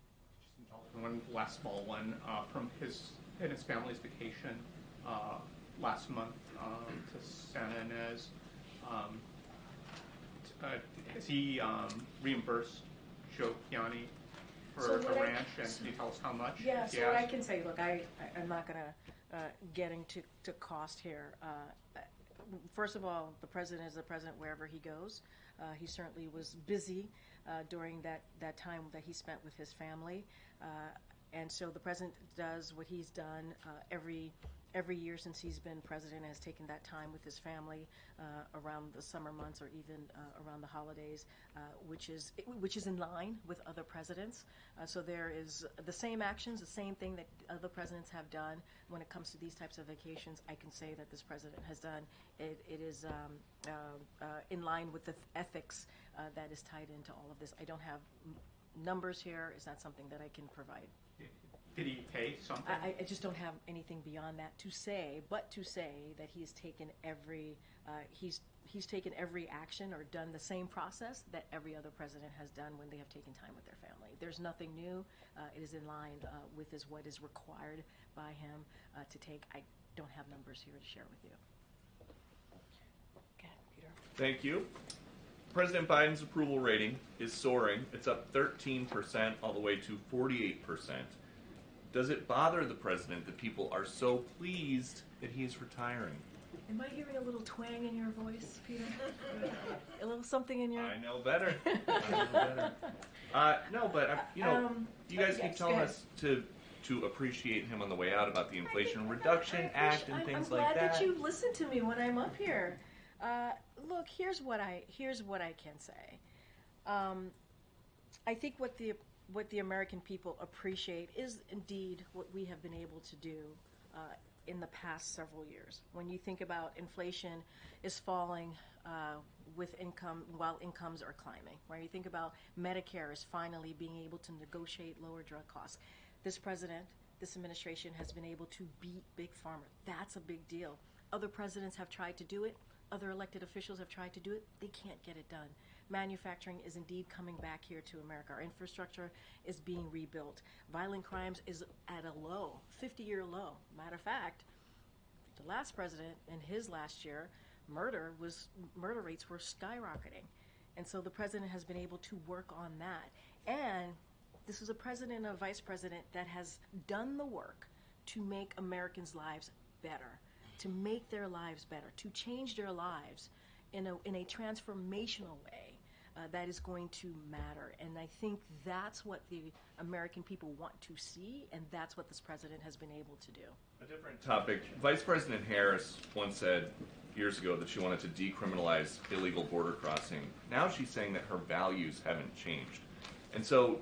One last small one from his and his family's vacation last month to Santa Ynez. Has he reimbursed Joe Piani for the ranch, and can you tell us how much? Yeah, so I can say, look, I'm not going to get into cost here. First of all, the president is the president wherever he goes. He certainly was busy during that time that he spent with his family. And so the president does what he's done every year since he's been president, has taken that time with his family around the summer months or even around the holidays, which is in line with other presidents. So there is the same actions, the same thing that other presidents have done when it comes to these types of vacations. I can say that this president has done. It is in line with the ethics that is tied into all of this. I don't have numbers here. It's not something that I can provide. Did he pay something? I just don't have anything beyond that to say, but to say that he's taken taken every action or done the same process that every other president has done when they have taken time with their family. There's nothing new. It is in line with what is required by him to take. I don't have numbers here to share with you. Okay, Peter. Thank you. President Biden's approval rating is soaring. It's up 13% all the way to 48%. Does it bother the president that people are so pleased that he is retiring? Am I hearing a little twang in your voice, Peter? A little something in your... I know better. No, but you guys keep telling us to appreciate him on the way out about the Inflation Reduction Act and things like that. I'm glad that you listen to me when I'm up here. Look, here's what I can say. I think what the American people appreciate is indeed what we have been able to do in the past several years. When you think about inflation is falling with income while incomes are climbing, right? You think about Medicare is finally being able to negotiate lower drug costs. This president, this administration has been able to beat Big Pharma. That's a big deal. Other presidents have tried to do it. Other elected officials have tried to do it. They can't get it done. Manufacturing is indeed coming back here to America. Our infrastructure is being rebuilt. Violent crimes is at a low, 50-year low. Matter of fact, the last president in his last year, murder rates were skyrocketing. And so the president has been able to work on that. And this is a president and a vice president that has done the work to make Americans' lives better, to make their lives better, to change their lives in a transformational way that is going to matter. And I think that's what the American people want to see, and that's what this president has been able to do. A different topic. Vice President Harris once said years ago that she wanted to decriminalize illegal border crossing. Now she's saying that her values haven't changed. And so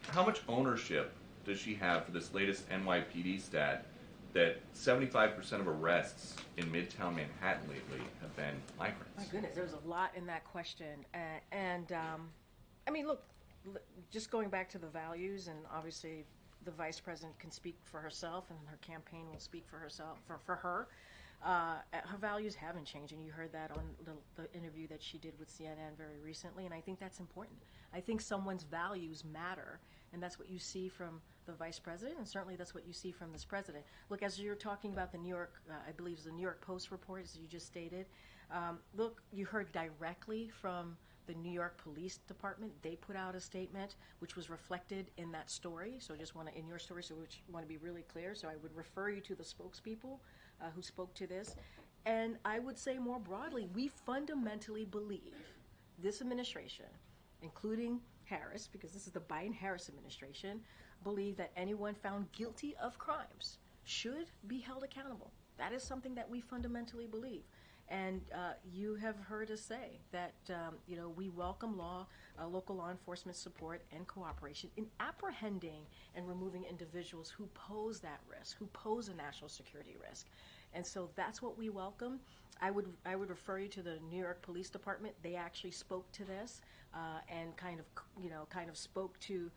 how much ownership does she have for this latest NYPD stat that 75% of arrests in Midtown Manhattan lately have been migrants? My goodness, there's a lot in that question. I mean, look, just going back to the values, and obviously the vice president can speak for herself, and her campaign will speak for herself. For her, her values haven't changed, and you heard that on the interview that she did with CNN very recently. And I think that's important. I think someone's values matter, and that's what you see from the vice president, and certainly that's what you see from this president. Look, as you're talking about the New York, I believe it's the New York Post report, as you just stated. Look, you heard directly from the New York Police Department. They put out a statement which was reflected in that story. So I just want to, in your story, so which want to be really clear. So I would refer you to the spokespeople who spoke to this. And I would say more broadly, we fundamentally believe this administration, including Harris, because this is the Biden-Harris administration, believe that anyone found guilty of crimes should be held accountable. That is something that we fundamentally believe. And you have heard us say that we welcome local law enforcement support and cooperation in apprehending and removing individuals who pose that risk, who pose a national security risk. And so that's what we welcome. I would refer you to the New York Police Department. They actually spoke to this and kind of spoke to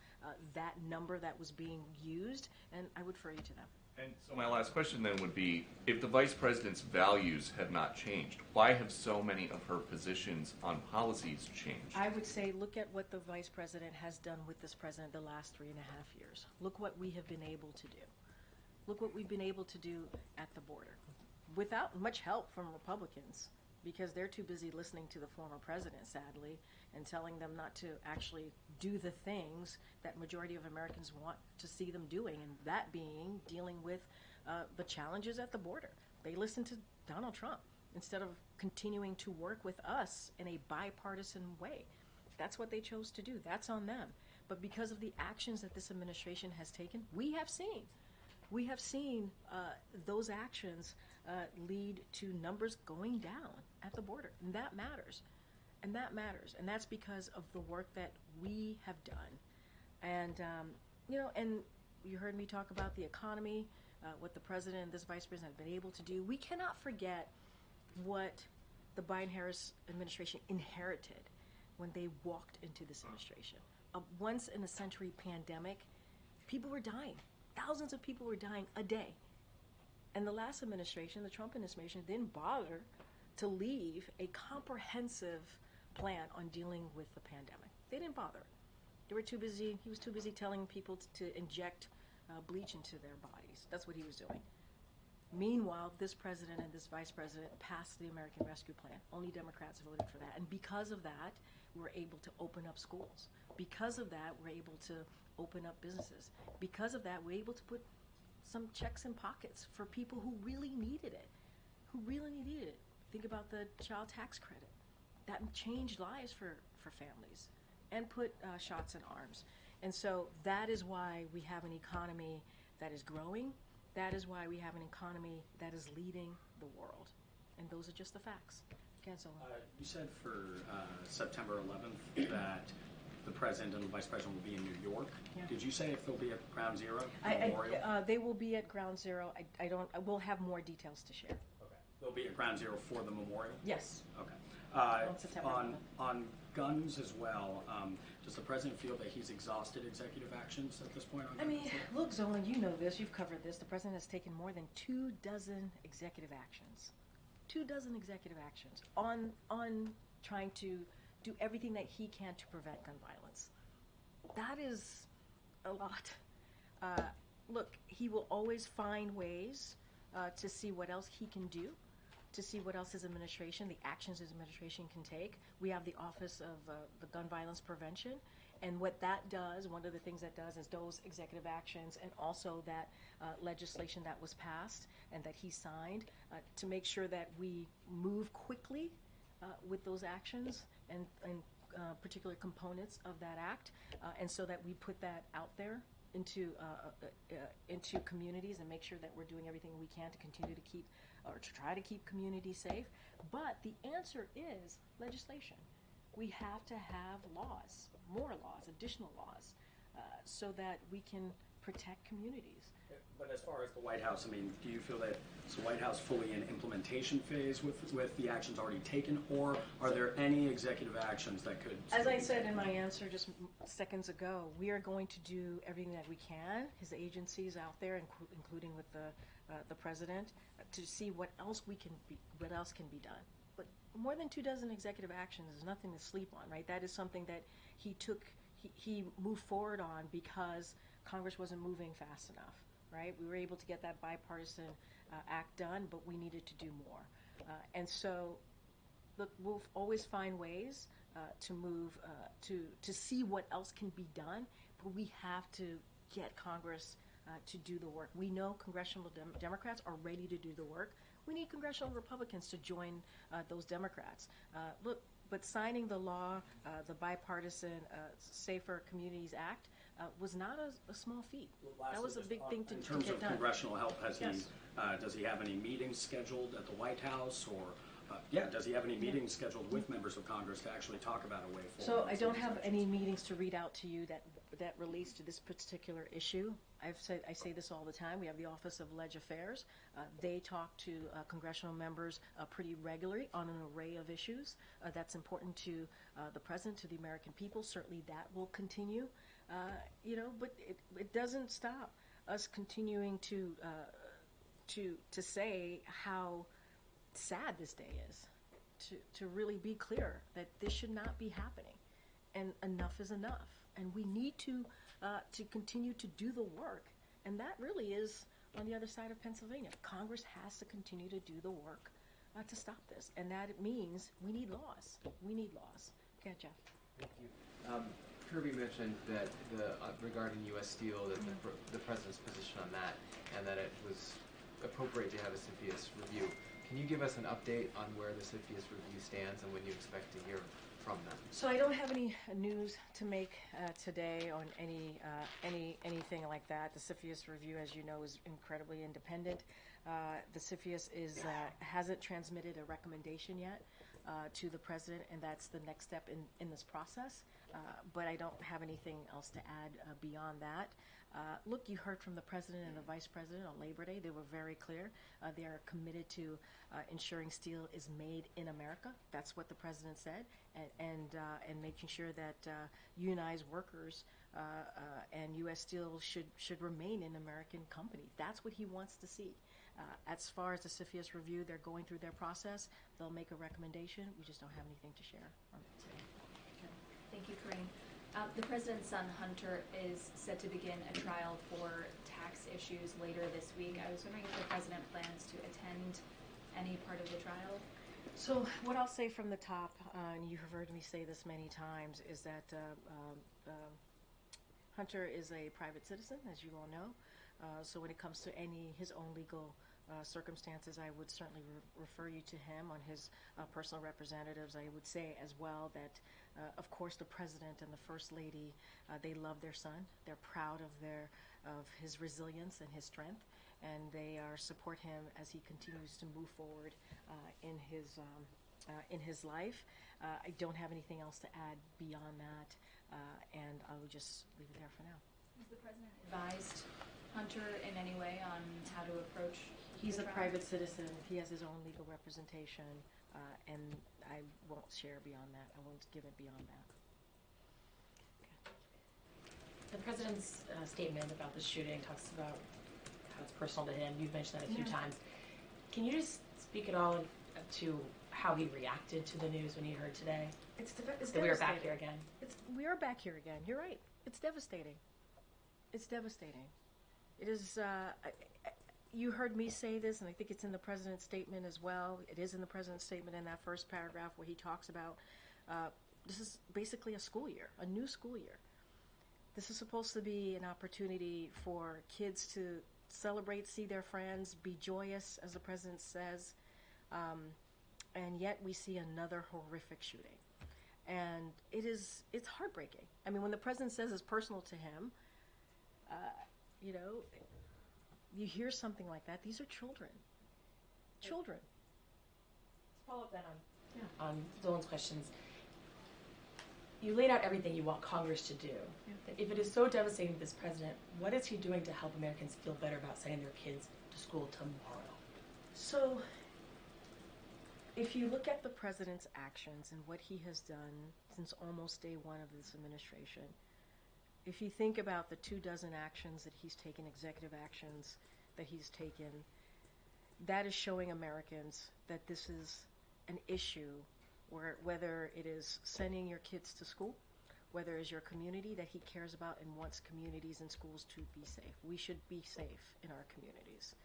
that number that was being used, and I would refer you to them. And so my last question then would be, if the vice president's values have not changed, why have so many of her positions on policies changed? I would say look at what the vice president has done with this president the last 3.5 years. Look what we have been able to do. Look what we've been able to do at the border without much help from Republicans, because they're too busy listening to the former president, sadly, and telling them not to actually do the things that majority of Americans want to see them doing, and that being dealing with the challenges at the border. They listen to Donald Trump instead of continuing to work with us in a bipartisan way. That's what they chose to do. That's on them. But because of the actions that this administration has taken, we have seen those actions lead to numbers going down at the border, and that matters. And that's because of the work that we have done. And and you heard me talk about the economy, what the president and this vice president have been able to do. We cannot forget what the Biden-Harris administration inherited when they walked into this administration. A once-in-a-century pandemic. People were dying. Thousands of people were dying a day. And the last administration, the Trump administration, didn't bother to leave a comprehensive plan on dealing with the pandemic. They didn't bother. They were too busy. He was too busy telling people to inject bleach into their bodies. That's what he was doing. Meanwhile, this president and this vice president passed the American Rescue Plan. Only Democrats voted for that. And because of that, we were able to open up schools. Because of that, we're able to open up businesses. Because of that, we're able to put some checks in pockets for people who really needed it. Think about the child tax credit. That changed lives for families and put shots in arms. And so that is why we have an economy that is growing. That is why we have an economy that is leading the world. And those are just the facts. Cancel. You said for September 11th that the president and the vice president will be in New York. Yeah. Did you say if they'll be at Ground Zero? They will be at Ground Zero. I will have more details to share. Okay. They'll be at Ground Zero for the memorial? Yes. Okay. On guns as well, does the president feel that he's exhausted executive actions at this point? Look, Zolan, you know this. You've covered this. The president has taken more than 24 executive actions. 24 executive actions on trying to do everything that he can to prevent gun violence. That is a lot. Look, he will always find ways to see what else he can do, to see what else his administration, the actions his administration can take. We have the Office of the Gun Violence Prevention, and what that does, one of the things that does is those executive actions and also that legislation that was passed and that he signed to make sure that we move quickly with those actions and particular components of that act, and so that we put that out there into communities and make sure that we're doing everything we can to continue to keep or to try to keep communities safe. But the answer is legislation. We have to have laws, more laws, additional laws, so that we can protect communities. But as far as the White House, I mean, do you feel that is the White House fully in implementation phase with the actions already taken, or are there any executive actions that could? As I said in my answer just seconds ago, we are going to do everything that we can, his agencies out there, including with the president, to see what else can be done. But more than 24 executive actions is nothing to sleep on, right? That is something that he moved forward on because Congress wasn't moving fast enough. Right? We were able to get that bipartisan act done, but we needed to do more. And so, look, we'll always find ways to move, to see what else can be done, but we have to get Congress to do the work. We know congressional Democrats are ready to do the work. We need congressional Republicans to join those Democrats. Look, but signing the law, the bipartisan Safer Communities Act, was not a small feat. That was a big thing to get done. In terms of congressional help, has Yes. does he have any meetings scheduled at the White House, or does he have any meetings scheduled with members of Congress to actually talk about a way forward? So I don't have any meetings to read out to you that relates to this particular issue. I say this all the time. We have the Office of Leg Affairs. They talk to congressional members pretty regularly on an array of issues that's important to the president, to the American people. Certainly that will continue. But it doesn't stop us continuing to say how sad this day is, to really be clear that this should not be happening, and enough is enough, and we need to continue to do the work, and that really is on the other side of Pennsylvania. Congress has to continue to do the work to stop this, and that it means we need laws. We need laws. Okay, Jeff. Thank you. Kirby mentioned that regarding U.S. Steel, that the president's position on that, and that it was appropriate to have a CFIUS review. Can you give us an update on where the CFIUS review stands and when you expect to hear from them? So I don't have any news to make today on anything like that. The CFIUS review, as you know, is incredibly independent. The CFIUS hasn't transmitted a recommendation yet to the president, and that's the next step in this process. But I don't have anything else to add beyond that. Look, you heard from the president and the vice president on Labor Day. They were very clear. They are committed to ensuring steel is made in America. That's what the president said, and making sure that unionized workers and U.S. Steel should remain an American company. That's what he wants to see. As far as the CFIUS review, they're going through their process. They'll make a recommendation. We just don't have anything to share on it today. Thank you, Karine. The president's son, Hunter, is set to begin a trial for tax issues later this week. I was wondering if the president plans to attend any part of the trial. So what I'll say from the top, and you have heard me say this many times, is that Hunter is a private citizen, as you all know. So when it comes to his own legal circumstances, I would certainly refer you to him on his personal representatives. I would say as well that, of course, the president and the first lady, they love their son. They're proud of his resilience and his strength, and they support him as he continues to move forward in his life. I don't have anything else to add beyond that, and I will just leave it there for now. Has the president advised Hunter in any way on how to approach? He's a private citizen. He has his own legal representation, and I won't share beyond that. I won't give it beyond that. The president's statement about the shooting talks about how it's personal to him. You've mentioned that a few times. Can you just speak at all to how he reacted to the news when he heard today? It's that we are back here again. We are back here again. You're right. It's devastating. It's devastating. It is. You heard me say this, and I think it's in the president's statement as well. It is in the president's statement in that first paragraph where he talks about this is basically a school year, a new school year. This is supposed to be an opportunity for kids to celebrate, see their friends, be joyous, as the president says, and yet we see another horrific shooting. And it's heartbreaking. I mean, when the president says it's personal to him, you hear something like that. These are children. Children. Let's follow up then on Dylan's questions. you laid out everything you want Congress to do. If it is so devastating to this president, what is he doing to help Americans feel better about sending their kids to school tomorrow? So, if you look at the president's actions and what he has done since almost day one of this administration, if you think about the 24 actions that he's taken, executive actions that he's taken, that is showing Americans that this is an issue where whether it is sending your kids to school, whether it's your community that he cares about and wants communities and schools to be safe. We should be safe in our communities.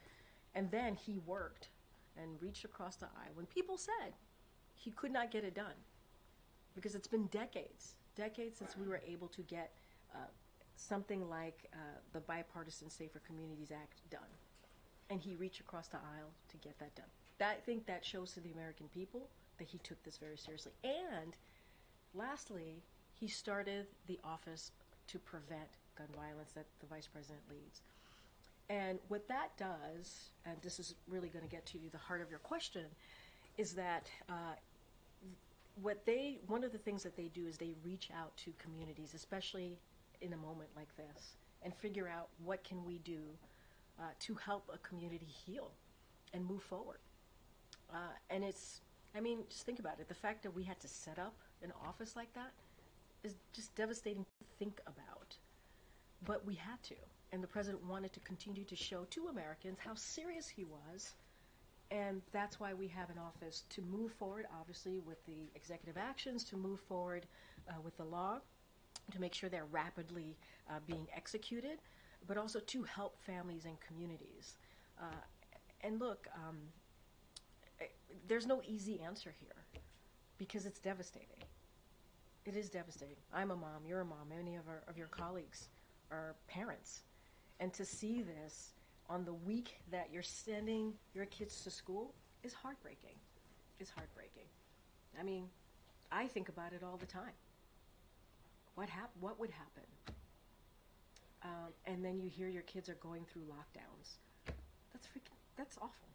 And then he worked and reached across the aisle when people said he could not get it done, because it's been decades since we were able to get something like the Bipartisan Safer Communities Act done. And he reached across the aisle to get that done. I think that shows to the American people that he took this very seriously. And lastly, he started the Office to Prevent Gun Violence that the Vice President leads. And what that does, and this is really going to get to the heart of your question, is that one of the things that they do is they reach out to communities, especially in a moment like this, and figure out what can we do to help a community heal and move forward. And just think about it. The fact that we had to set up an office like that is just devastating to think about. But we had to. And the president wanted to continue to show to Americans how serious he was. And that's why we have an office to move forward, obviously, with the executive actions, to move forward with the law, to make sure they're rapidly being executed, but also to help families and communities. And look, there's no easy answer here because it's devastating. It is devastating. I'm a mom, you're a mom, many of your colleagues are parents. And to see this on the week that you're sending your kids to school is heartbreaking. It's heartbreaking. I mean, I think about it all the time. What would happen? And then you hear your kids are going through lockdowns. That's awful.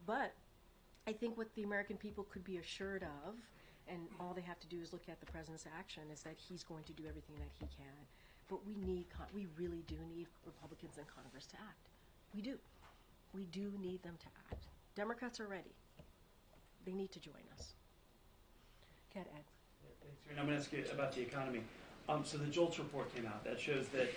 But I think what the American people could be assured of, and all they have to do is look at the president's action, is that he's going to do everything that he can. But we really do need Republicans in Congress to act. We do. We do need them to act. Democrats are ready. They need to join us. Ed. Thanks, Karine. I'm going to ask you about the economy. So the JOLTS report came out that shows that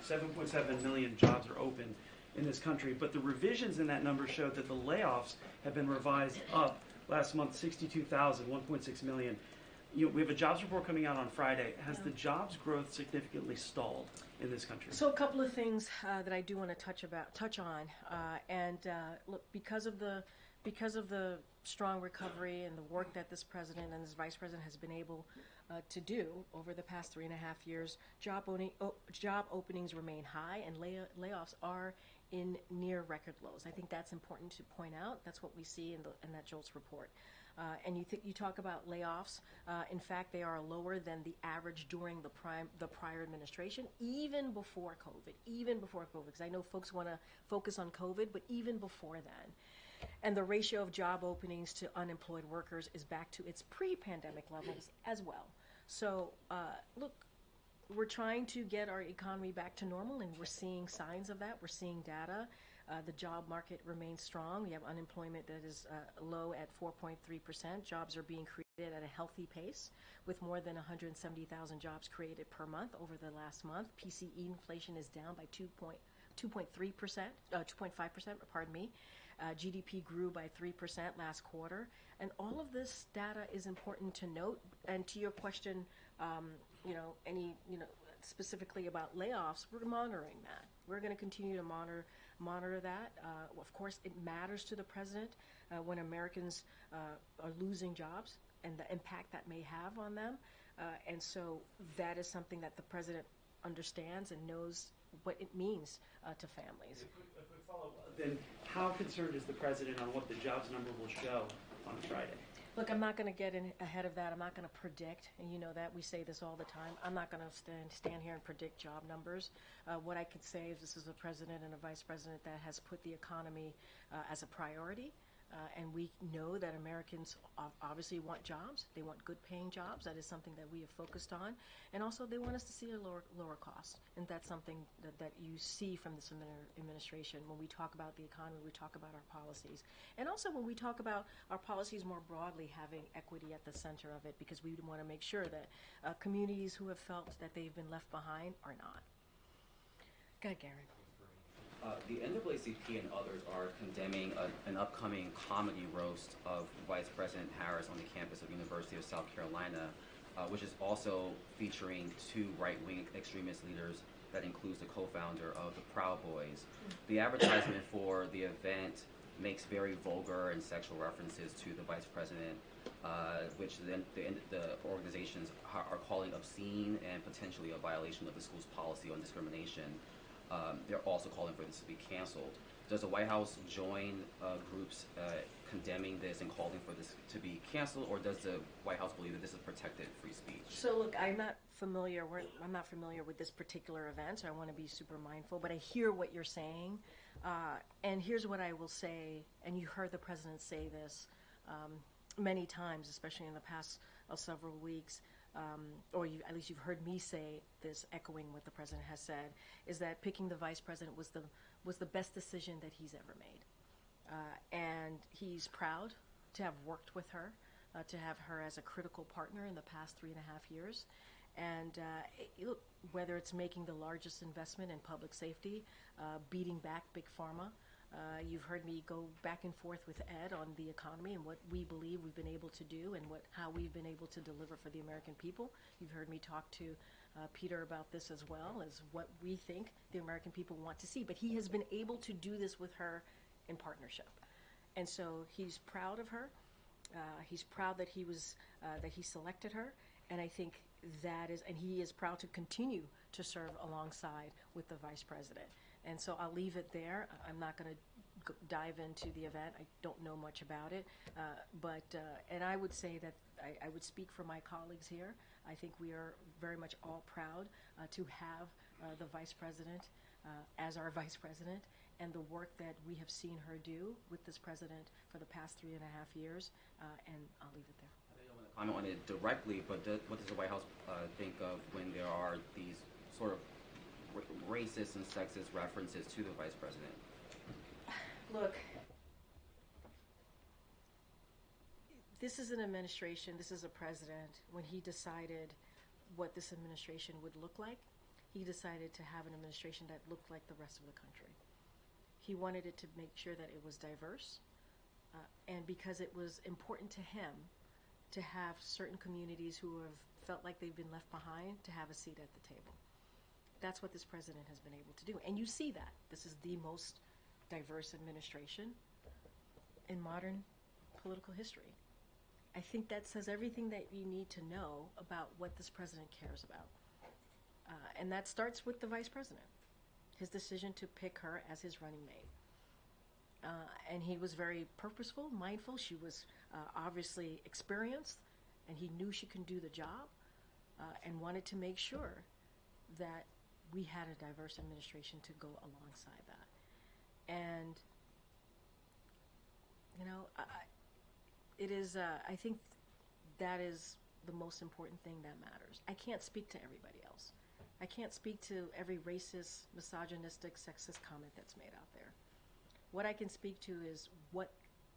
7.7 million jobs are open in this country, but the revisions in that number showed that the layoffs have been revised up last month, 62,000, 1.6 million. We have a jobs report coming out on Friday. Has the jobs growth significantly stalled in this country? So a couple of things that I do want to touch on, look, because of the strong recovery and the work that this president and this vice president has been able to do over the past 3.5 years, job openings remain high and layoffs are in near record lows. I think that's important to point out. That's what we see in that JOLTS report. And you talk about layoffs. In fact, they are lower than the average during the prior administration, even before COVID. Because I know folks want to focus on COVID, but even before then. And the ratio of job openings to unemployed workers is back to its pre-pandemic levels as well. So, look, we're trying to get our economy back to normal, and we're seeing signs of that. We're seeing data. The job market remains strong. We have unemployment that is low at 4.3%. Jobs are being created at a healthy pace, with more than 170,000 jobs created per month over the last month. PCE inflation is down by 2.5%, pardon me. GDP grew by 3% last quarter. And all of this data is important to note. And to your question, specifically about layoffs, we're monitoring that. We're going to continue to monitor that. Of course, it matters to the president when Americans are losing jobs and the impact that may have on them. And so that is something that the president understands and knows what it means to families. A quick follow-up. Then how concerned is the president on what the jobs number will show on Friday? Look, I'm not going to get ahead of that. I'm not going to predict, and you know that. We say this all the time. I'm not going to stand here and predict job numbers. What I could say is this is a president and a vice president that has put the economy as a priority. And we know that Americans obviously want jobs. They want good paying jobs. That is something that we have focused on. And also they want us to see a lower cost. And that's something that you see from this administration. When we talk about the economy, we talk about our policies. And also when we talk about our policies more broadly, having equity at the center of it, because we want to make sure that communities who have felt that they've been left behind are not. Go ahead, Garen. The NAACP and others are condemning an upcoming comedy roast of Vice President Harris on the campus of University of South Carolina, which is also featuring two right-wing extremist leaders that includes the co-founder of the Proud Boys. The advertisement for the event makes very vulgar and sexual references to the Vice President, which then the organizations are calling obscene and potentially a violation of the school's policy on discrimination. They're also calling for this to be canceled. Does the White House join groups condemning this and calling for this to be canceled, or does the White House believe that this is protected free speech? So look, I'm not familiar with this particular event, so I want to be super mindful, but I hear what you're saying. And here's what I will say, and you heard the president say this many times, especially in the past several weeks. Or at least you've heard me say this, echoing what the president has said, is that picking the vice president was the best decision that he's ever made. And he's proud to have worked with her, to have her as a critical partner in the past 3.5 years. And look, whether it's making the largest investment in public safety, beating back Big Pharma, you've heard me go back and forth with Ed on the economy and what we believe we've been able to do and how we've been able to deliver for the American people. You've heard me talk to Peter about this as well, as what we think the American people want to see. But he has been able to do this with her in partnership. And so he's proud of her. He's proud that he selected her. And I think and he is proud to continue to serve alongside with the vice president. And so I'll leave it there. I'm not going to dive into the event. I don't know much about it. And I would say that I would speak for my colleagues here. I think we are very much all proud to have the vice president as our vice president, and the work that we have seen her do with this president for the past 3.5 years. And I'll leave it there. I don't want to comment on it directly, but what does the White House think of when there are these sort of racist and sexist references to the vice president? Look, this is an administration, this is a president. When he decided what this administration would look like, he decided to have an administration that looked like the rest of the country. He wanted it to make sure that it was diverse, and because it was important to him to have certain communities who have felt like they've been left behind to have a seat at the table. That's what this president has been able to do. And you see that. This is the most diverse administration in modern political history. I think that says everything that you need to know about what this president cares about. And that starts with the vice president, his decision to pick her as his running mate. And he was very purposeful, mindful. She was obviously experienced, and he knew she can do the job, and wanted to make sure that we had a diverse administration to go alongside that. And, it is, I think that is the most important thing that matters. I can't speak to everybody else. I can't speak to every racist, misogynistic, sexist comment that's made out there. What I can speak to is what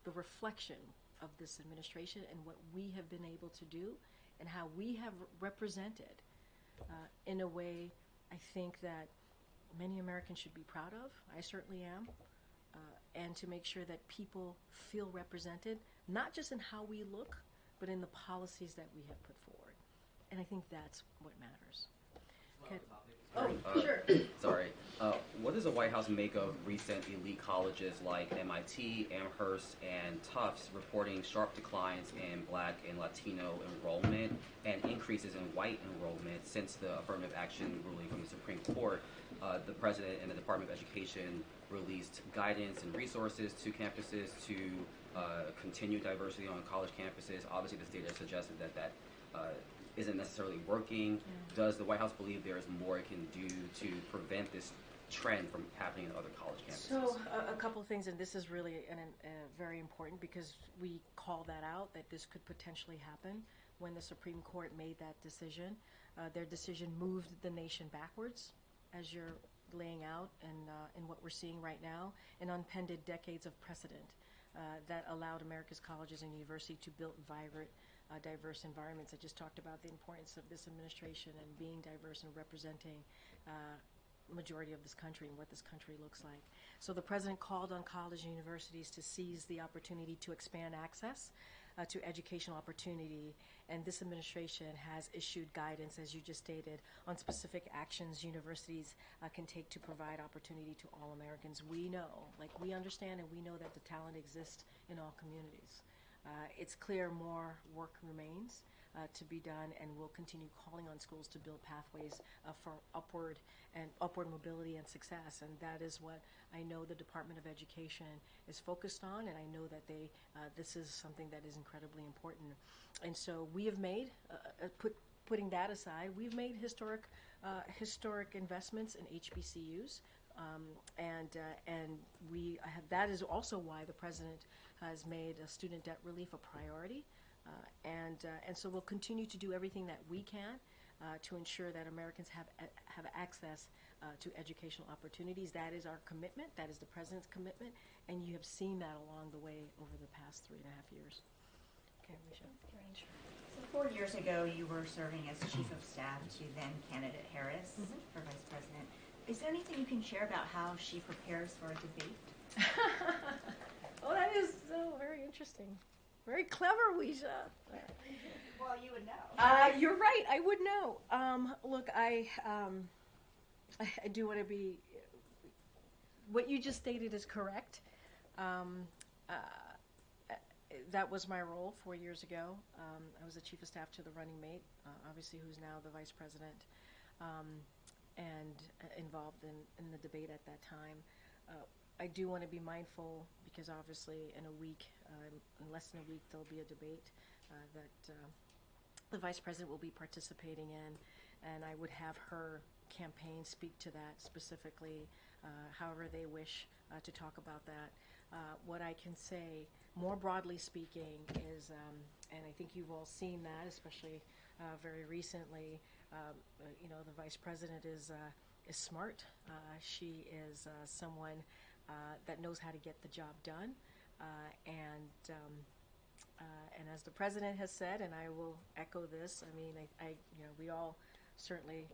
the reflection of this administration and what we have been able to do and how we have represented in a way I think that many Americans should be proud of. I certainly am. And to make sure that people feel represented, not just in how we look, but in the policies that we have put forward. And I think that's what matters. Sure. Sorry. What does the White House make of recent elite colleges like MIT, Amherst, and Tufts reporting sharp declines in Black and Latino enrollment and increases in white enrollment since the affirmative action ruling from the Supreme Court? The President and the Department of Education released guidance and resources to campuses to continue diversity on college campuses. Obviously, this data suggested that isn't necessarily working. Does the White House believe there is more it can do to prevent this trend from happening in other college campuses? So a couple of things, and this is really very important because we call that out, that this could potentially happen when the Supreme Court made that decision. Their decision moved the nation backwards, as you're laying out, and in what we're seeing right now, and unpended decades of precedent that allowed America's colleges and universities to build vibrant, diverse environments. I just talked about the importance of this administration and being diverse and representing majority of this country and what this country looks like. So the president called on college and universities to seize the opportunity to expand access to educational opportunity, and this administration has issued guidance, as you just stated, on specific actions universities can take to provide opportunity to all Americans. We know, we understand and we know that the talent exists in all communities. It's clear more work remains to be done, and we'll continue calling on schools to build pathways for upward mobility and success. And that is what I know the Department of Education is focused on, and I know that this is something that is incredibly important. And so we have made, putting that aside, we've made historic investments in HBCUs. And we have, that is also why the president has made student debt relief a priority. And so we'll continue to do everything that we can to ensure that Americans have access to educational opportunities. That is our commitment. That is the president's commitment. And you have seen that along the way over the past 3.5 years. Okay, Alicia. So 4 years ago, you were serving as chief of staff to then candidate Harris for vice president. Is there anything you can share about how she prepares for a debate? Oh, that is so very interesting. Very clever, Weisha. Well, you would know. You're right. I would know. Look, I do want to be. What you just stated is correct. That was my role 4 years ago. I was the chief of staff to the running mate, obviously, who's now the vice president, and involved in the debate at that time. I do want to be mindful because obviously in less than a week, there'll be a debate that the vice president will be participating in, and I would have her campaign speak to that specifically, however they wish to talk about that. What I can say, more broadly speaking, is, and I think you've all seen that, especially very recently, the vice president is smart. She is someone that knows how to get the job done, and as the president has said, and I will echo this. I mean, we all certainly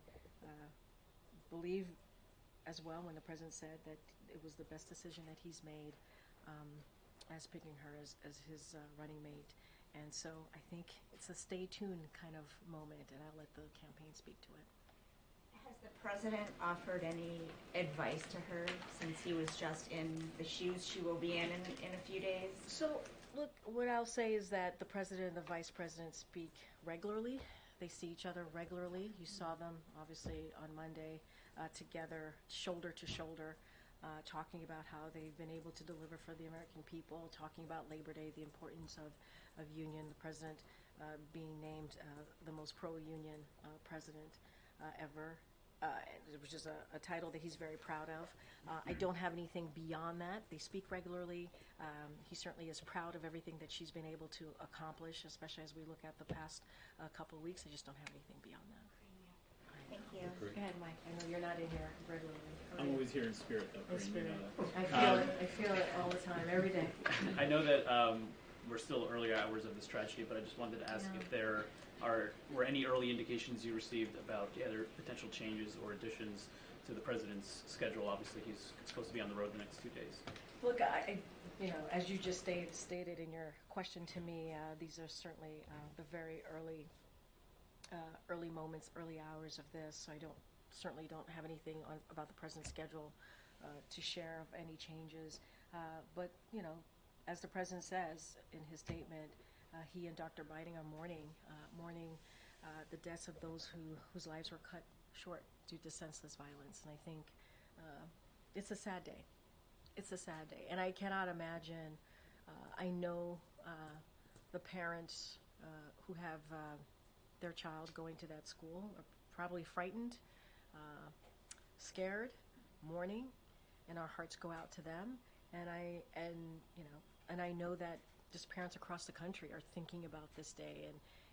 believe as well when the president said that it was the best decision that he's made as picking her as his running mate. And so I think it's a stay tuned kind of moment, and I'll let the campaign speak to it. Has the president offered any advice to her since he was just in the shoes she will be in a few days? So, look, what I'll say is that the president and the vice president speak regularly. They see each other regularly. You saw them, obviously, on Monday together, shoulder to shoulder, talking about how they've been able to deliver for the American people, talking about Labor Day, the importance of union, the president being named the most pro-union president ever. Which is a title that he's very proud of. I don't have anything beyond that. They speak regularly. He certainly is proud of everything that she's been able to accomplish, especially as we look at the past couple of weeks. I just don't have anything beyond that. Thank you. Go ahead, Mike. I know you're not in here regularly. I'm always here in spirit, though. In spirit. You know I feel it. I feel it all the time, every day. I know that we're still early hours of this tragedy, but I just wanted to ask if there were any early indications you received about either potential changes or additions to the president's schedule. Obviously, he's supposed to be on the road the next 2 days. Look, as you just stated in your question to me, these are certainly the very early moments, early hours of this. So I certainly don't have anything about the president's schedule to share of any changes. But as the president says in his statement, he and Dr. Biden are mourning the deaths of those whose lives were cut short due to senseless violence. And I think it's a sad day. It's a sad day. And I cannot imagine, I know the parents who have their child going to that school are probably frightened, scared, mourning, and our hearts go out to them. And I know that just parents across the country are thinking about this day,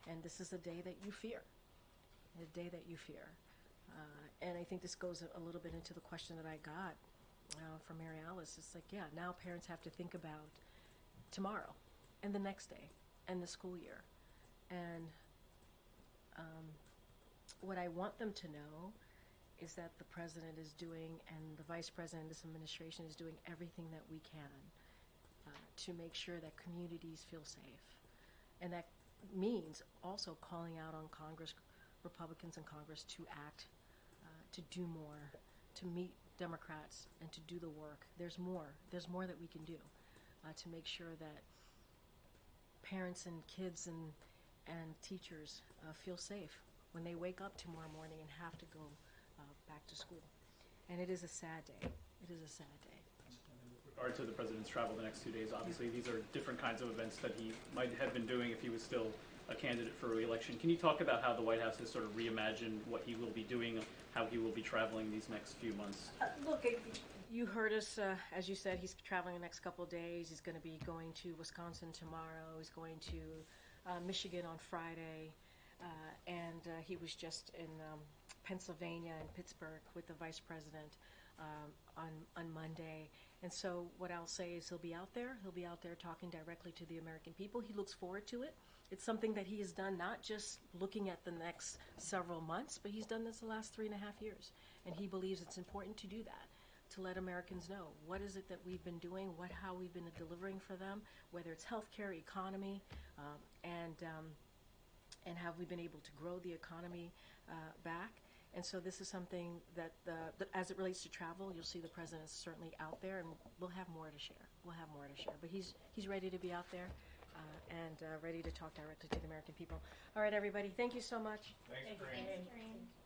and this is a day that you fear, a day that you fear. And I think this goes a little bit into the question that I got from Mary Alice. It's like, yeah, now parents have to think about tomorrow and the next day and the school year. And what I want them to know is that the president is doing, and the vice president, this administration is doing everything that we can to make sure that communities feel safe. And that means also calling out on Congress, Republicans in Congress, to act, to do more, to meet Democrats and to do the work. There's more that we can do to make sure that parents and kids and teachers feel safe when they wake up tomorrow morning and have to go back to school. And it is a sad day. It is a sad day. With regard to the president's travel the next 2 days, obviously these are different kinds of events that he might have been doing if he was still a candidate for re-election. Can you talk about how the White House has sort of reimagined what he will be doing, how he will be traveling these next few months? Look, you heard us, as you said, he's traveling the next couple of days. He's going to be going to Wisconsin tomorrow. He's going to Michigan on Friday. And he was just in Pennsylvania and Pittsburgh with the vice president on Monday. And so what I'll say is he'll be out there. He'll be out there talking directly to the American people. He looks forward to it. It's something that he has done, not just looking at the next several months, but he's done this the last 3.5 years. And he believes it's important to do that, to let Americans know what is it that we've been doing, how we've been delivering for them, whether it's healthcare, economy, and have we been able to grow the economy back. And so this is something that, as it relates to travel, you'll see the president's certainly out there, and we'll have more to share. We'll have more to share. But he's ready to be out there and ready to talk directly to the American people. All right, everybody, thank you so much. Thanks, Thank you.